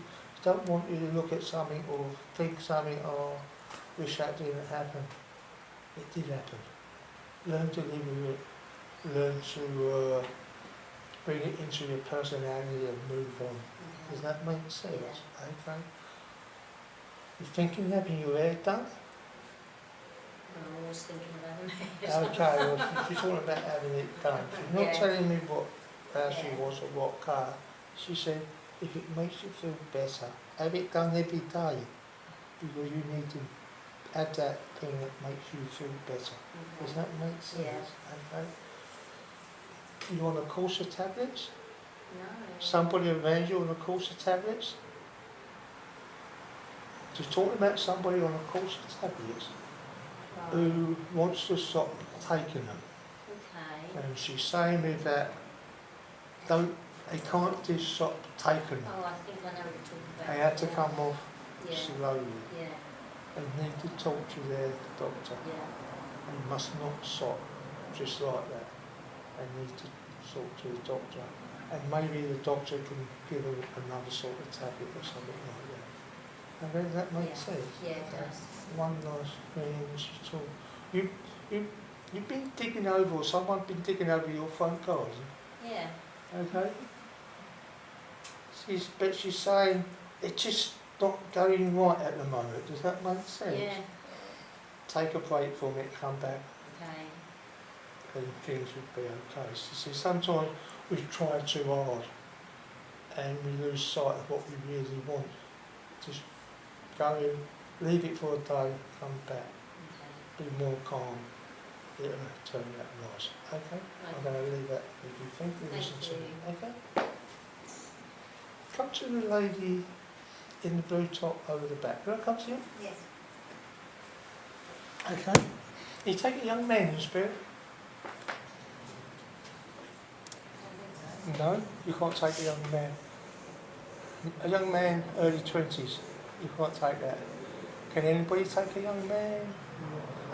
don't want you to look at something or think something, oh, wish that didn't happen. It did happen. Learn to live with it. Learn to bring it into your personality and move on. Does that make sense? Yeah. Okay. You're thinking of having your hair done? I'm always thinking about it. Okay, well, she's talking about having it done. She's not telling me what she was or what colour. She said, if it makes you feel better, have it done every day. Because you need to add that thing that makes you feel better. Does that make sense? Yeah. Okay. You on a course of tablets? No. Somebody around you on a course of tablets? She's talking about somebody on a course of tablets who wants to stop taking them. Okay. And she's saying with that, they can't just stop taking them. Oh, I think I know what you're talking about. They have to come off Yeah. slowly. Yeah. They need to talk to their doctor. Yeah. They must not stop just like that. They need to talk to the doctor. And maybe the doctor can give them another sort of tablet or something like that. And does that make sense? Yeah, it does. One last thing, she's talking. You've been digging over, or someone's been digging over your front garden. Yeah. Okay? But she's saying it's just not going right at the moment. Does that make sense? Yeah. Take a break from it, come back, Okay. and things would be okay. So, see, sometimes we try too hard and we lose sight of what we really want. Just go in, leave it for a day, come back, Okay. be more calm. It'll turn out nice. Okay? I'm going to leave that with you. Thank you for listening to me. Okay? Come to the lady in the blue top over the back. Will I come to you? Yes. Okay. You take a young man in spirit. No, you can't take a young man. A young man, early 20s, you can't take that. Can anybody take a young man?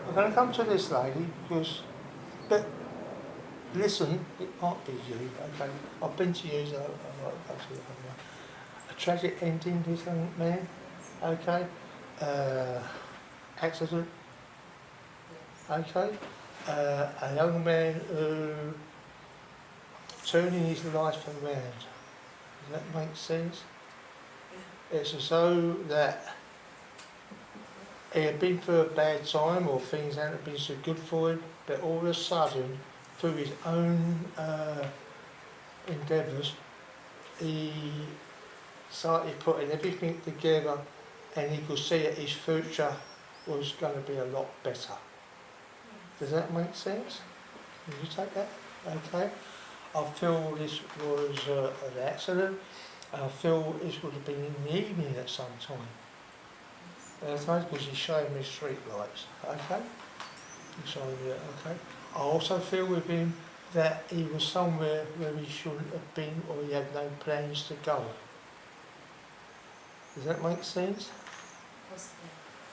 I'm going to come to this lady because, but listen, it can't be you, okay? I've been to you, so I'm like, that's a young man. A tragic ending, this young man, okay? Accident, okay? A young man who turning his life around. Does that make sense? It's as though that he had been through a bad time or things hadn't been so good for him, but all of a sudden, through his own endeavours, he started putting everything together and he could see that his future was going to be a lot better. Does that make sense? Can you take that? Okay. I feel this was an accident. I feel this would have been in the evening at some time. Okay, because he's showing me street lights. Okay? He's showing me it, okay? I also feel with him that he was somewhere where he shouldn't have been or he had no plans to go. Does that make sense?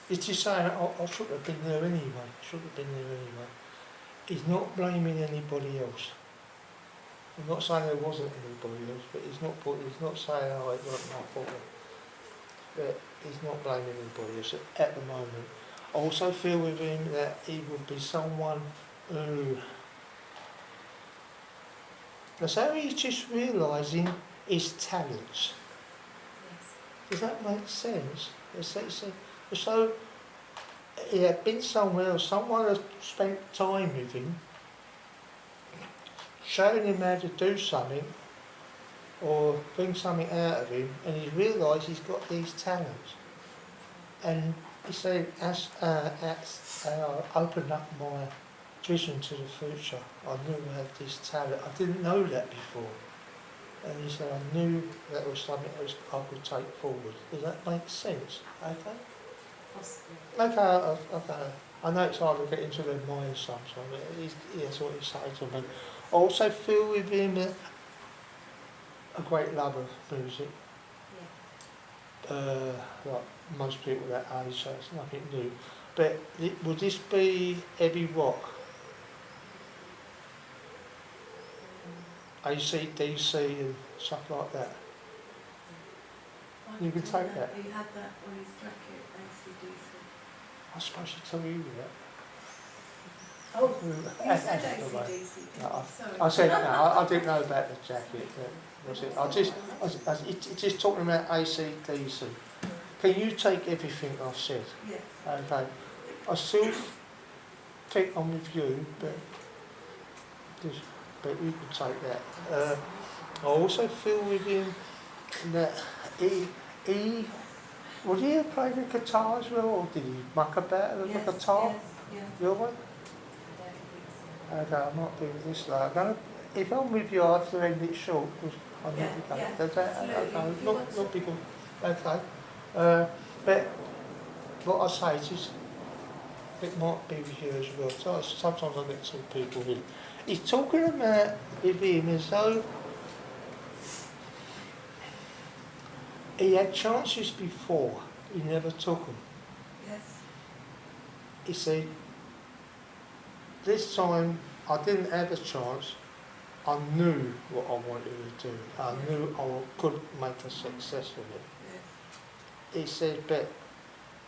It's just saying, I should have been there anyway. Should have been there anyway. He's not blaming anybody else. I'm not saying there wasn't anybody else, but he's not saying, oh, it wasn't my fault. But he's not blaming anybody else at the moment. I also feel with him that he would be someone who, that's how he's just realising his talents. Does that make sense? So he had been somewhere else, someone has spent time with him, showing him how to do something or bring something out of him, and he's realised he's got these talents. And he said, as I opened up my vision to the future, I knew I had this talent. I didn't know that before. And he said, I knew that was something else I could take forward. Does that make sense? Okay? Okay. I know it's hard to get into their minds sometimes, but that's what he's saying to me. I also feel with him a great love of music. Like most people that age, so it's nothing new. But would this be heavy rock? AC/DC and stuff like that? You can take that. He had that on his jacket, AC/DC. I suppose you tell you that. Oh, you said AC/DC. No, Sorry. I said no. I didn't know about the jacket. Was it? It's just talking about AC/DC. Can you take everything I've said? Yes. Okay. I still think I'm with you, but you can take that. I also feel with him that he would he have played the guitar as well, or did he muck about with the guitar? Yes. Your one? Okay, I might be with this lad. If I'm with you, I have to end it short because I need to go. Does that? Okay, not be good. Okay. But what I say is, it might be with you as well. So sometimes I get two people in. He's talking about with him as though he had chances before, he never took them. Yes. He said, this time I didn't have a chance. I knew what I wanted to do. I knew I could make a success of it. Yes. He said, but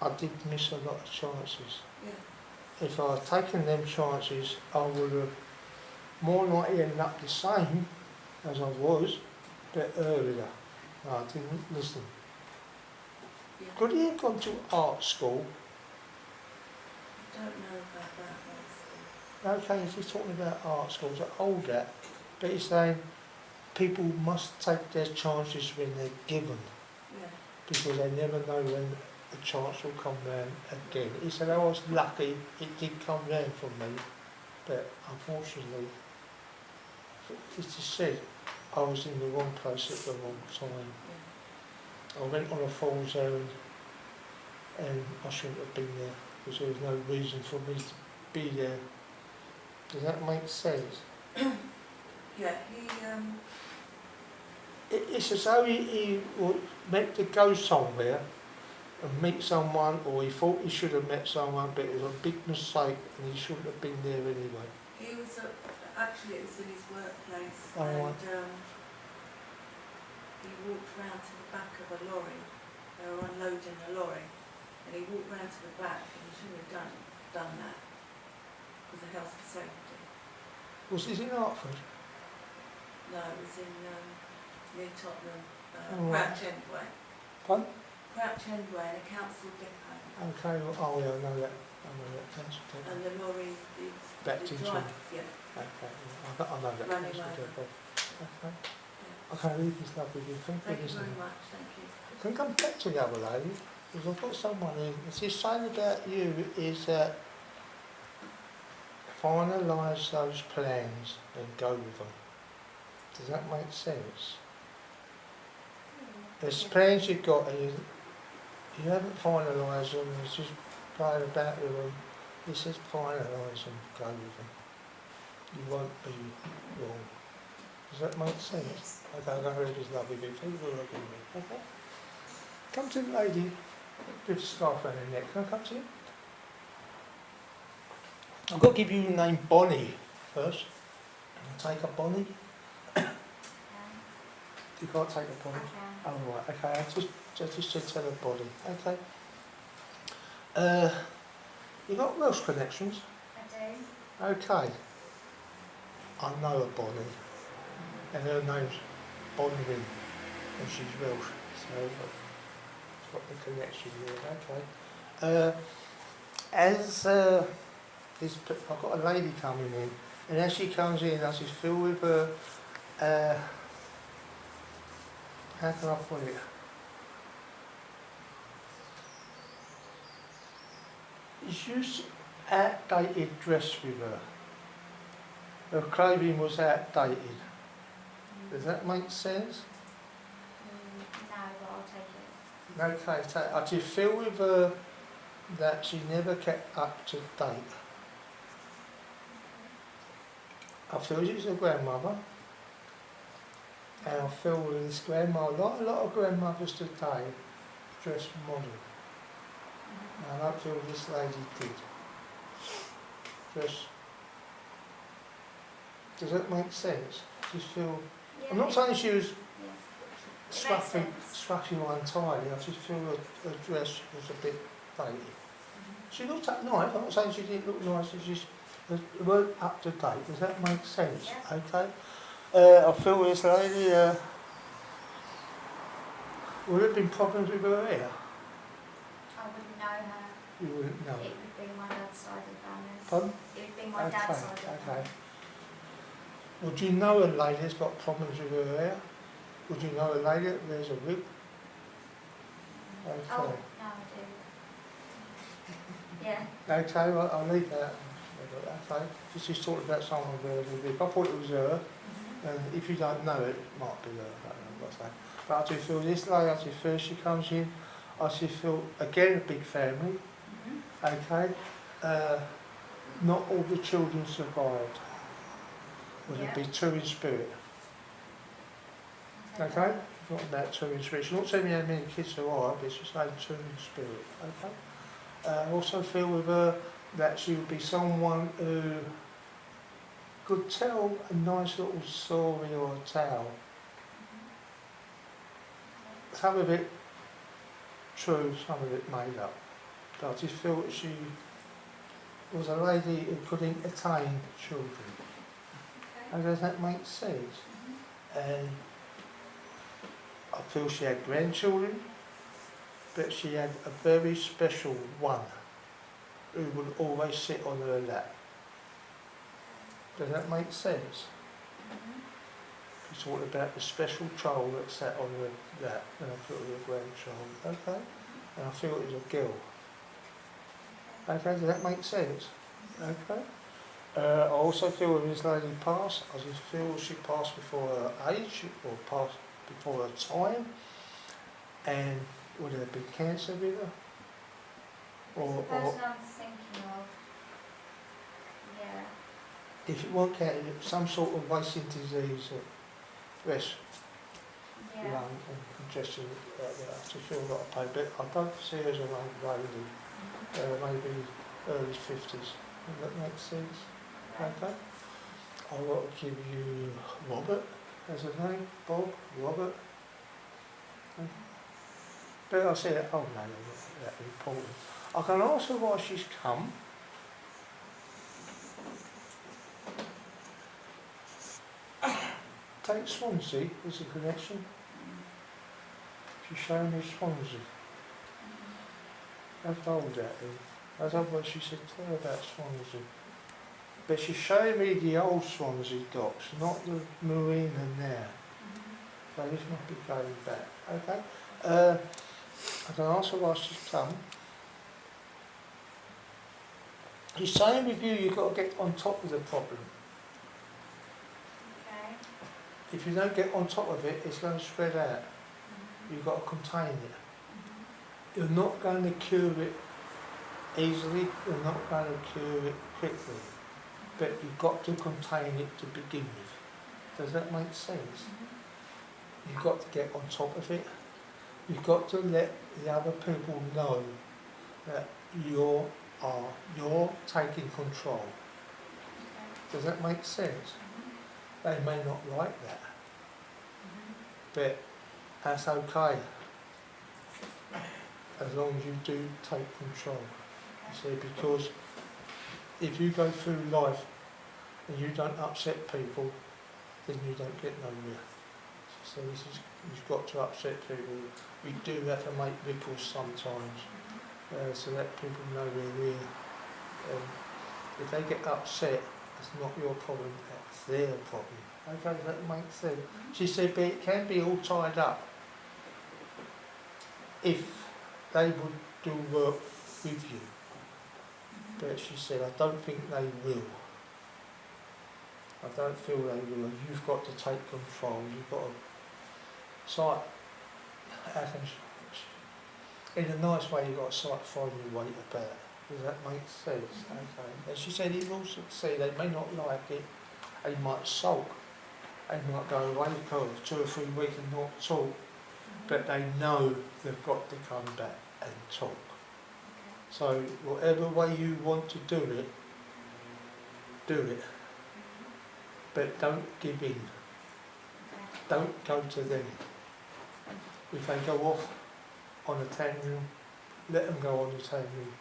I did miss a lot of chances. Yeah. If I had taken them chances, I would have more likely ended up the same as I was, but earlier. I didn't listen. Yeah. Could he have gone to art school? I don't know about that. Okay, he's talking about art schools. I hold that. But he's saying people must take their chances when they're given, Yeah. because they never know when the chance will come round again. He said, I was lucky it did come round for me, but unfortunately, he just said, I was in the wrong place at the wrong time. Yeah. I went on a fool's errand and I shouldn't have been there because there was no reason for me to be there. Does that make sense? Yeah, It's as though he was meant to go somewhere and meet someone, or he thought he should have met someone, but it was a big mistake and he shouldn't have been there anyway. He was actually it was in his workplace, Oh, and right. he walked round to the back of a lorry. They were unloading a lorry, and he walked round to the back, and he shouldn't have done that because of health and safety. Was this in Hartford? No, it was in near Tottenham, Oh, right. Crouch End Way. Pardon? Crouch End Way, in a council depot. Okay, well, oh yeah, I know that. I know that. Council depot. And the lorry, Backed the into drive, him. yeah. Okay, yeah, I know that. Running Council over. depot. Okay. Okay, leave this lovely with you. Thank Thank you, you very listen. much, thank you. I can come back to the other lady, because I've got someone in. What's he's saying about you is that finalise those plans and go with them. Does that make sense? There's plans you've got and you haven't finalised them, it's just playing about with them. He says finalise them, go with them. You won't be wrong. Does that make sense? Okay, I'm going to read this lovely bit. Thank you for looking at me. Okay? Come to the lady with the scarf around her neck. Can I come to you? I've got to give you the name Bonnie first. Can I take a Bonnie? You can't take a Bonnie? Oh, right, okay. I just said tell her Bonnie. Okay. You got Welsh connections? I do. Okay. I know a Bonnie. And her name's Bonwin. And she's Welsh. So I've got the connection there. Okay. I've got a lady coming in. And as she comes in, I just feel with her... how can I put it? It's used outdated dress with her. Her clothing was outdated. Does that make sense? No, but I'll take it. Okay, so I just feel with her that she never kept up to date. I feel she's a grandmother. And I feel with this grandmother, like a lot of grandmothers today, dress modern. And I don't feel this lady did. Dress. Does that make sense? Just feel. Yeah. I'm not saying she was Yeah. scruffy or untidy. I just feel her dress was a bit dated. She looked up nice. I'm not saying she didn't look nice. She just weren't up to date. Does that make sense? Yeah. Okay. I feel this lady. Would there have been problems with her hair? I wouldn't know her. You wouldn't know. It would be my dad's side of the family. Pardon? It would be my dad's side of the family. Okay. Would you know a lady that's got problems with her hair? Would you know a lady that wears a wig? Okay. Oh, no, I do. Yeah. Okay, well, I'll leave that. Okay. This is talking about someone wearing a wig. I thought it was her, and if you don't know it, it might be her. I don't know what to say. But I just feel this lady, I just feel she comes in, I just feel, again, a big family. Okay. Not all the children survived. Would it be two in spirit? Okay? Not about two in spirit. She's not telling me how many kids there are, but she's saying two in spirit. Okay? I also feel with her that she would be someone who could tell a nice little story or a tale. Some of it true, some of it made up. But I just feel that she was a lady who could entertain children. And does that make sense? And I feel she had grandchildren, but she had a very special one who would always sit on her lap. Does that make sense? It's all about the special child that sat on her lap, and I feel it was a grandchild. Okay? And I feel it was a girl. Okay, does that make sense? Okay? I also feel when this lady passed, I just feel she passed before her age, or passed before her time, and would there be cancer with her? The person I'm thinking of, yeah. If it weren't cancer, some sort of wasting disease or breast Yeah. lung and congestion. I still feel a lot of pain, but I don't see her as an old lady, maybe early 50s. Does that make sense? Okay. I want to give you Robert as a name. Bob, Robert. But I say that, oh no, not that important. I can ask her why she's come. Take Swansea as a connection. She's showing me Swansea. How old that is? That's what she said to her about Swansea. But she's showing me the old Swansea docks, not the marina now. So this must be going back. Okay. I can ask her why she's come. She's saying with you, you've got to get on top of the problem. Okay. If you don't get on top of it, it's going to spread out. You've got to contain it. You're not going to cure it easily, you're not going to cure it quickly. But you've got to contain it to begin with. Does that make sense? You've got to get on top of it. You've got to let the other people know that you're taking control. Does that make sense? They may not like that, but that's okay, as long as you do take control. You see, because if you go through life and you don't upset people, then you don't get nowhere. So you've got to upset people. We do have to make ripples sometimes, so that people know we're here. If they get upset, it's not your problem, that's their problem. Okay, that makes sense. She said, but it can be all tied up if they would do work with you. But she said, I don't think they will. I don't feel they will. You've got to take control. You've got to, sight, in a nice way, you've got to sight find your way about. Does that make sense? Okay. And she said it will succeed. They may not like it. They might sulk. They might go away for 2 or 3 weeks and not talk. But they know they've got to come back and talk. So whatever way you want to do it, do it. But don't give in. Don't go to them. If they go off on a tangent, let them go on the tangent.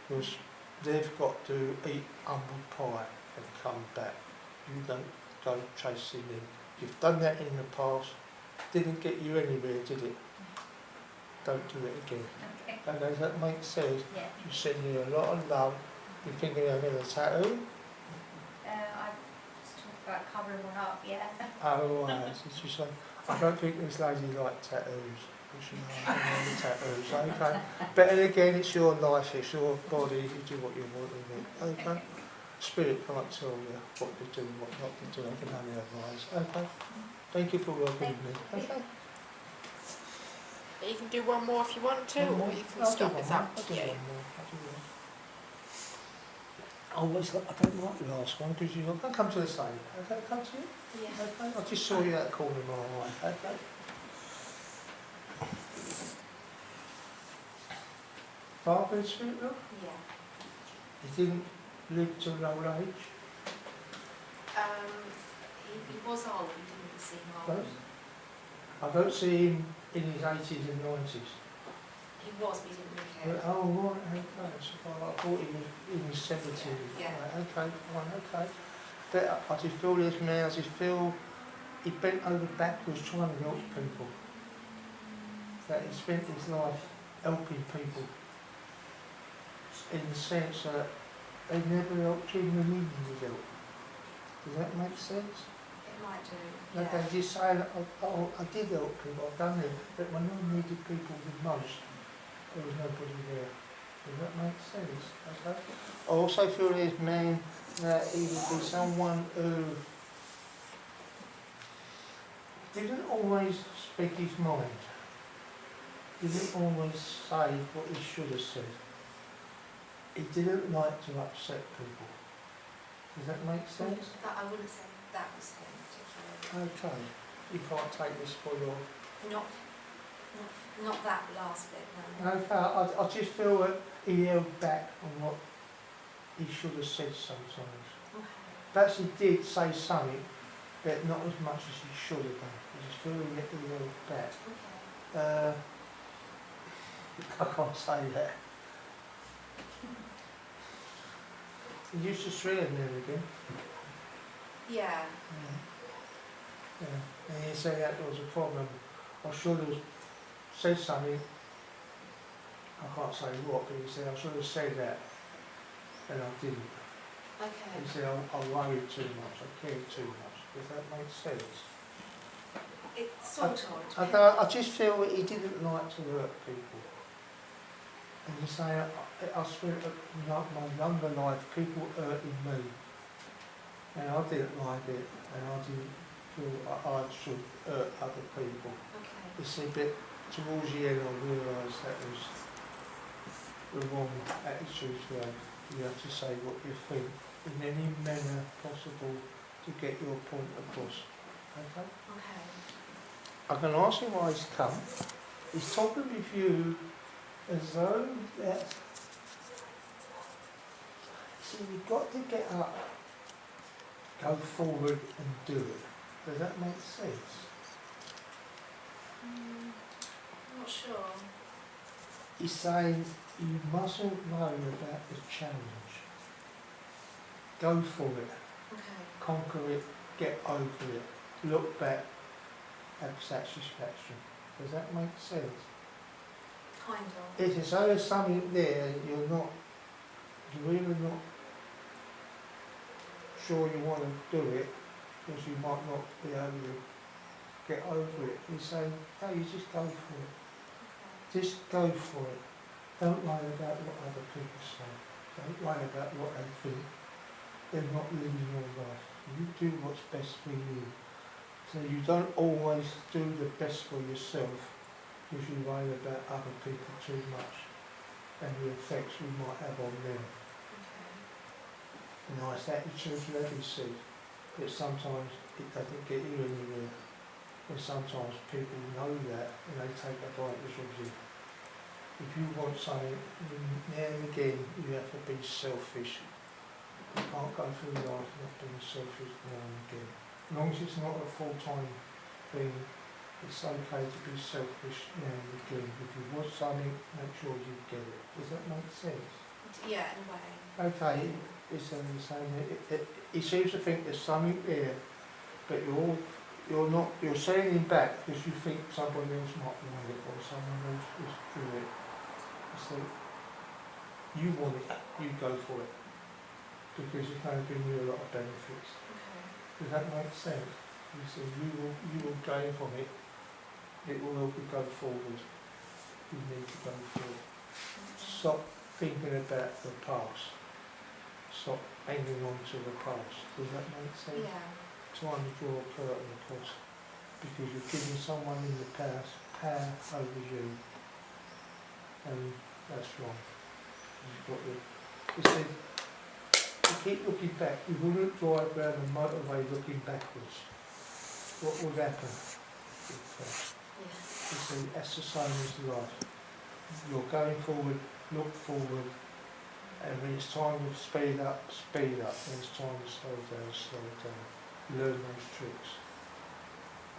Because they've got to eat humble pie and come back. You don't go chasing them. You've done that in the past. Didn't get you anywhere, did it? Don't do it again. Okay. And does that make sense? Yeah. You send you a lot of love. You're thinking of getting a tattoo? I was talking about covering one up, yeah. Oh, right. So she said, I don't think this lady likes tattoos. She likes tattoos. Okay. But then again, it's your life, it's your body. You do what you want with it. Okay. Spirit can't tell you what to do and what not to do. I can only advise. Okay. Thank you for working with me. Okay. You can do one more if you want to, One more? or you can I'll do stop. one It's more. up I'll to do you. one more. I'll do one. I don't like the last one because you're going to come to the same. Okay, come to you? Yeah. Okay, I just saw you out corner of my eye. Okay. Father in spirit, look? Yeah. He didn't live to an old age. He was old, he didn't seem old. I don't see him in his 80s and 90s. He was, but he didn't really care. Oh, right, okay. So I thought he was in his 70s. Yeah. Right, okay, fine, okay. But I just feel this man, I just feel he bent over backwards trying to help people. That he spent his life helping people. In the sense that they never helped him when he needed help. Does that make sense? It might do. Like Yeah. I just say, I did help people, I've done it, but when I needed people the most, there was nobody there. Does that make sense? Okay. I also feel this man that he would be someone who didn't always speak his mind. Didn't always say what he should have said. He didn't like to upset people. Does that make sense? That, I wouldn't say that was him particularly. Okay. you can't take this for your... Not that last bit, no. Okay, I just feel that he held back on what he should have said sometimes. Okay. Perhaps he did say something, but not as much as he should have done. I just feel that he held back. Okay. I can't say that. He used to swear now and again. Yeah. Yeah. And he said that there was a problem. I should have said something. I can't say what, but he said I should have said that, and I didn't. Okay. He said I worried too much, I cared too much. Does that make sense? It sort of. I just feel that he didn't like to hurt people. And you say, I spent my younger life, people hurting me. And I didn't like it, and I didn't feel I should hurt other people. Okay. You see, but towards the end I realised that was the wrong attitude to have. You have to say what you think in any manner possible to get your point across. Okay? Okay. I can ask him why he's come. He's talking with you as though that... See, you've got to get up, go forward and do it. Does that make sense? I'm not sure. He's saying you mustn't worry about the challenge. Go for it, Okay. conquer it, get over it, look back, have satisfaction. Does that make sense? Kind of. It's as though there's something there you're really not sure you want to do it, because you might not be able to get over it. He's saying, no, you just go for it. Okay. Just go for it. Don't worry about what other people say. Don't worry about what they think. They're not living your life. You do what's best for you. So you don't always do the best for yourself because you worry about other people too much and the effects you might have on them. Okay. Nice attitude, let me see. But sometimes it doesn't get you anywhere. And sometimes people know that and they take advantage of you. If you want something, now and again you have to be selfish. You can't go through life not being selfish now and again. As long as it's not a full-time thing, it's okay to be selfish now and again. If you want something, make sure you get it. Does that make sense? Yeah, in a way. Okay, it's only saying that he seems to think there's something there, but you're saying him back because you think somebody else might want it or someone else is do it. So you want it, you go for it, because it's going to bring you a lot of benefits. Okay. Does that make sense? You see, you will gain from it. It will help you go forward. You need to go forward. Stop thinking about the past. Stop hanging on to the past. Does that make sense? Yeah. Trying to draw a curtain across, because you're giving someone in the past power over you, and that's wrong. You see, you keep looking back. You wouldn't drive around the motorway looking backwards. What would happen? Yeah. You see, that's the same as life. You're going forward, look forward, and when it's time to speed up, speed up. When it's time to slow down, slow down. Learn those tricks.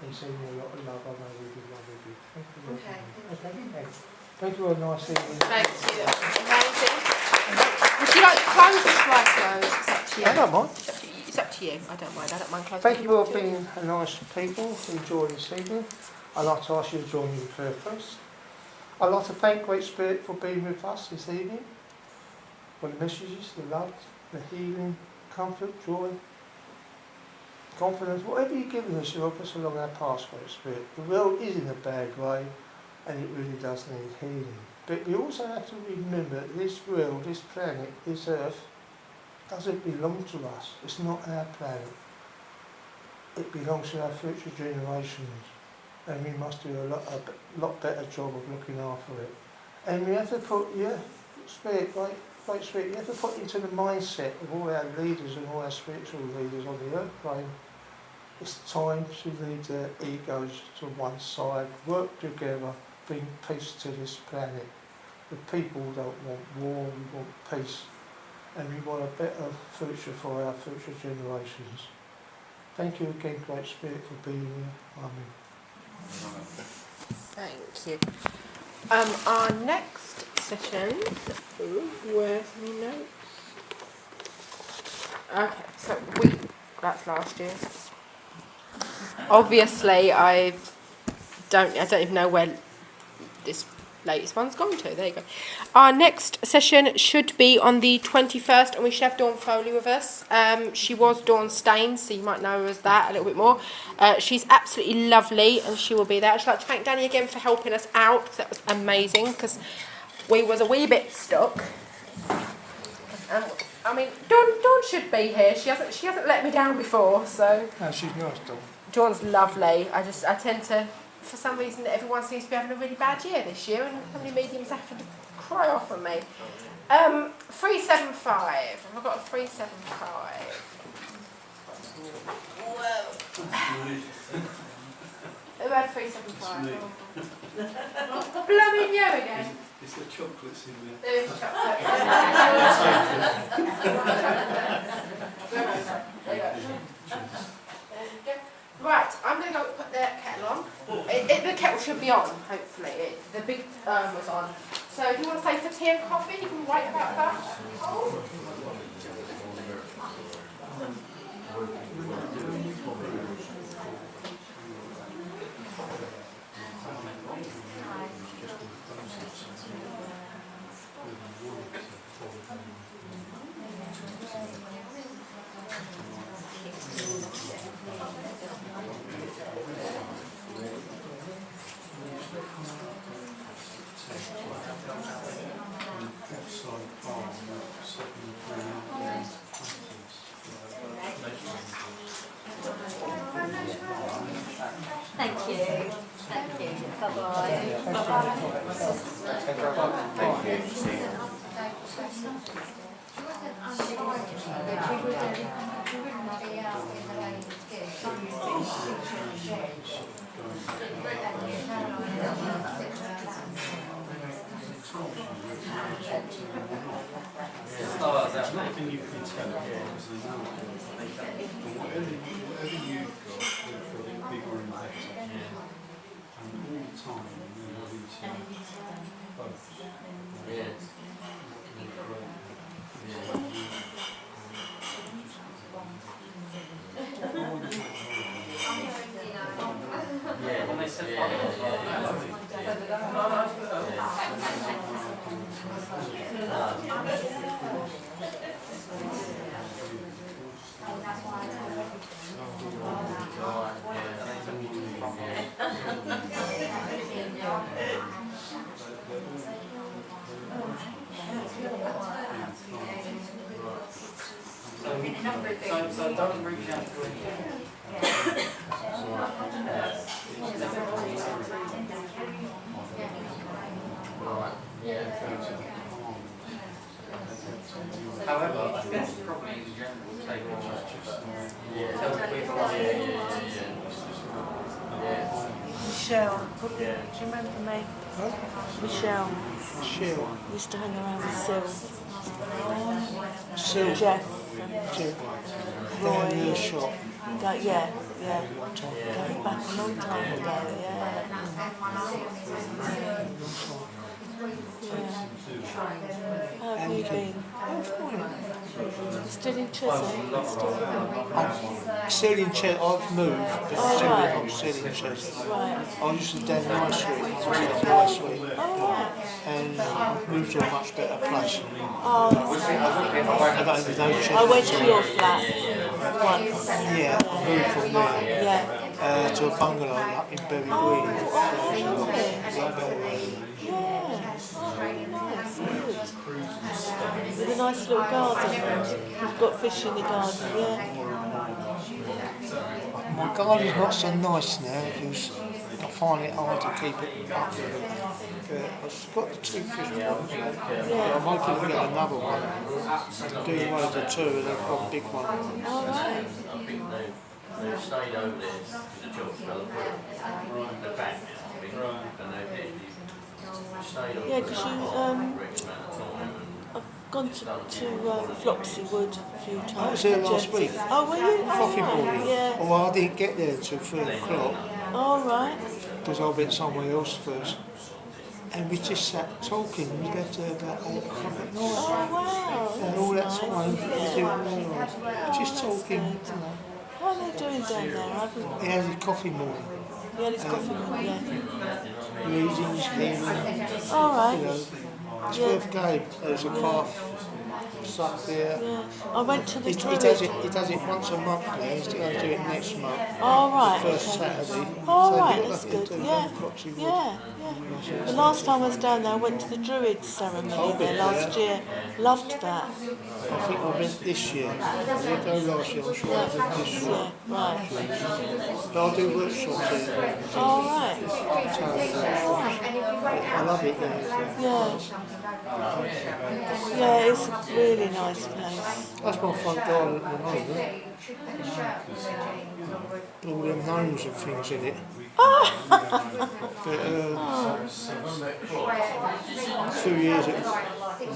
He sent me a lot of love. I know we did love you. Thank you very Okay, much. thank you. Thanks. Thank you. A nice evening. Thank you. Amazing. Would you like to close this right now? It's up to you. I don't mind. It's up to you. I don't mind. I don't mind closing. Thank you for being a nice people to enjoy this evening. I'd like to ask you to join me in prayer, please. I'd like to thank Great Spirit for being with us this evening, for the messages, the love, the healing, comfort, joy, confidence, whatever you've given us, you help us along our path, Great Spirit. The world is in a bad way, and it really does need healing. But we also have to remember that this world, this planet, this earth, doesn't belong to us. It's not our planet. It belongs to our future generations, and we must do a lot better job of looking after it. And we have to put, Spirit, Great Spirit, you have to put into the mindset of all our leaders and all our spiritual leaders on the earth plane It's time to leave their egos to one side, work together, bring peace to this planet. The people don't want war, we want peace, and we want a better future for our future generations. Thank you again, Great Spirit, for being here. Amen. Thank you. Our next session. Where's my notes? Okay, so that's last year. Obviously, I don't even know where this latest one's gone to. There you go. Our next session should be on the 21st, and we should have Dawn Foley with us. She was Dawn Staines, so you might know her as that a little bit more. She's absolutely lovely, and she will be there. I'd like to thank Danny again for helping us out, because that was amazing, because we was a wee bit stuck. I mean, Dawn should be here. She hasn't let me down before, so. No, she's nice, Dawn. Dawn's lovely. I tend to, for some reason, everyone seems to be having a really bad year this year, and how many mediums have to cry off on me? 375. I've got a 375. Whoa. Who had 375? Blooming you again. Is there chocolates in there? There is chocolate. There you go. Right, I'm going to go put the kettle on. The kettle should be on, hopefully. The big was on. So do you want to stay for tea and coffee? You can wait about that. Oh. Thank you. Thank you. Bye-bye. Nothing you can tell because there's no whatever you've got, for the bigger and better. And all the time you have into both. Yeah. Yeah, when they said so don't reach out to any. Right. Yeah. However, I think probably in general take tell people Michelle, do you remember me? Huh? Michelle Michelle. used to hang around with Sil. Sil. Jeff. Down in the Roy. shop. Yeah. Going back a long time ago, yeah. How have you been? I'm fine. Still in Cheshire? I'm still in Cheshire. I've moved, but I'm still in Cheshire. Right. I used to down High Street. I was at High Street. Oh, right. And I've moved to a much better place. Oh, I don't even know Cheshire. I went to your flat once. Yeah, I moved from there Yeah. to a bungalow up in Berry Green. Oh, yeah. Oh, very nice. Good. With a nice little garden. You've got fish in the garden, yeah. My garden's not so nice now because I find it hard to keep it up. I've got the 2 fish ponds. I'm hoping to get another one. Do one of the 2 and I've got a big one. Oh, right. They stayed over there because the job fell apart. The back, I think, and they stayed over Yeah, there because for you, a correct amount of time. I've gone to Flopsy Wood a few times. I was there last Jen. week. Oh, were you? Coffee Oh, boarding. yeah. Oh, well, I didn't get there till 3 o'clock All right. because I went somewhere else first. And we just sat talking. We left there about 8 o'clock at night. Oh, wow. And all that That's time, nice. we didn't realise. Just talking, you know. What are they doing down there? I haven't. He had his coffee morning. Yeah, it's coffee. Yeah. Reading his pen. All You right. know, it's Yeah. worth going. There's a path stuck there. Yeah. I went to the He Druid. does it once a month now. He's going to do it next month. All right. First Okay. Saturday. All So right, you've got that's nothing good. to do, Yeah. Flopsy Wood. Yeah. The last time I was down there, I went to the Druid ceremony there last year. Loved that. I think I went this year. I didn't go last year, I'm sure I went this year. Yeah, right. But I do workshops here. All right. I love it there. Yeah. Yeah, it's a really nice place. That's my front garden at the moment. All them gnomes and things in it. But 2 years ago,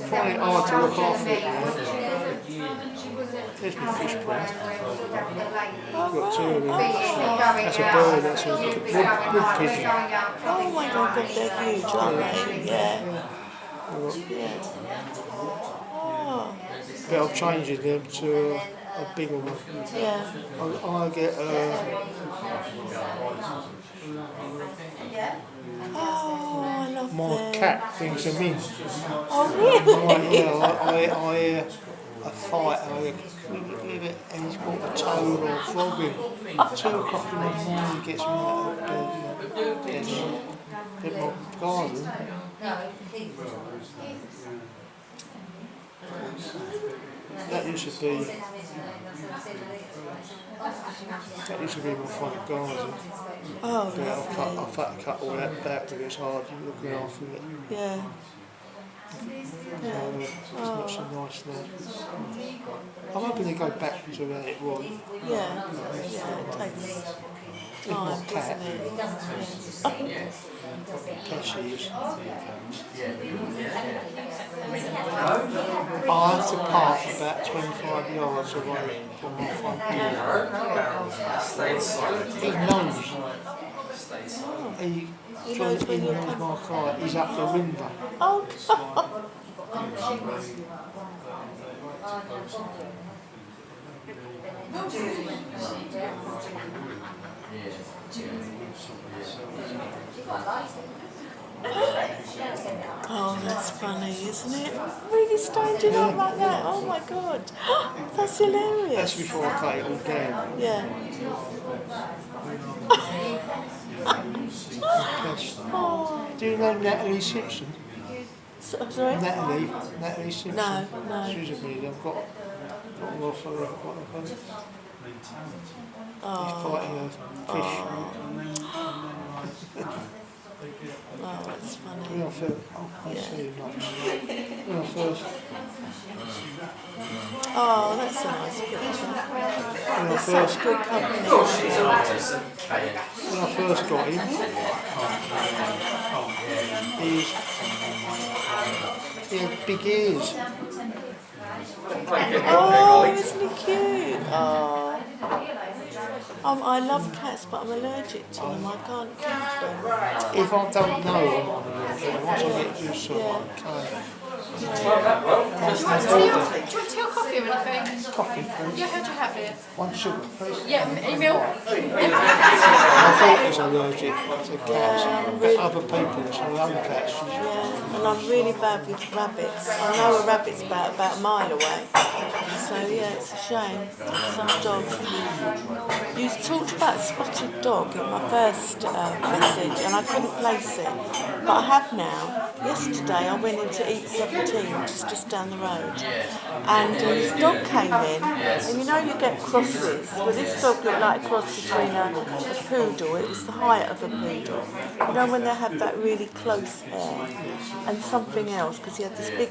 finding it hard to look after it now. There's my fish pond. I've got 2 of them. That's a bird, that's a wood pigeon. Oh my God, they're huge, aren't they? Yeah. Yeah. Oh, But I'm changing them to a bigger one. yeah. I get Oh, I love my them. cat brings them in. Oh, really? I hear a fight and he's got a toad or a frog in. 2 o'clock in the morning he gets me out of bed. Yes. In my garden. That used to be my front garden. Oh, Yeah, lovely. I've had to cut all that back because it's hard looking after it. Yeah. It's not so nice now. I'm hoping to go back to where it was. Yeah. Yeah, it takes time, doesn't it? Peshies. I have to park about 25 yards away from my front door. He knows. He knows when he knows my car. He's up the window. Oh, God. Oh, that's funny, isn't it? Really standing up like that. Oh my God. That's hilarious. That's before I cut it all down. Yeah. Oh, Do you know Natalie Simpson? sorry? Natalie Simpson. No. She's a medium. I've got her off her. He's fighting a fish. Oh, that's funny. When I first, I see him like when I first, Oh, that's a nice picture. when I There's first, such good company. when I first got him, he had big ears. Oh, isn't he cute? Oh. I love cats, but I'm allergic to them. I can't keep them. If I don't know I'm allergic, once I get used to it, okay. Do you want tea or coffee or anything? Coffee, please. Yeah, how'd you have it? 1 sugar, please. Yeah, any milk? I thought he was allergic to cats, but other people, so other cats. Yeah, and I'm really bad with rabbits. I know a rabbit's about a mile away. So yeah, it's a shame. Some dog. You talked about spotted dog in my first message, and I couldn't place it, but I have now. Yesterday I went into Eat 17, which is just down the road, and this dog came in, and you know you get crosses. Well, this dog looked like a cross between a poodle. It was the height of a poodle. You know when they have that really close hair, and something else, because he had this big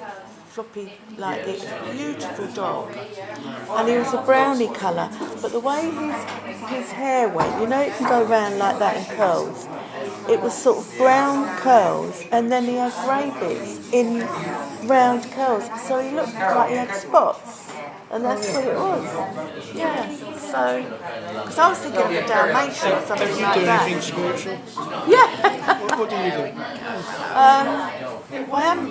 floppy, like it's a beautiful dog. And he was a browny colour, but the way his hair went, you know, it can go round like that in curls. It was sort of brown curls, and then he had grey bits in round curls, so he looked like he had spots, and that's what it was. Yeah. So, because I was thinking of a Dalmatian or something Do you like do that. anything spiritual? Yeah. What do you do? I am.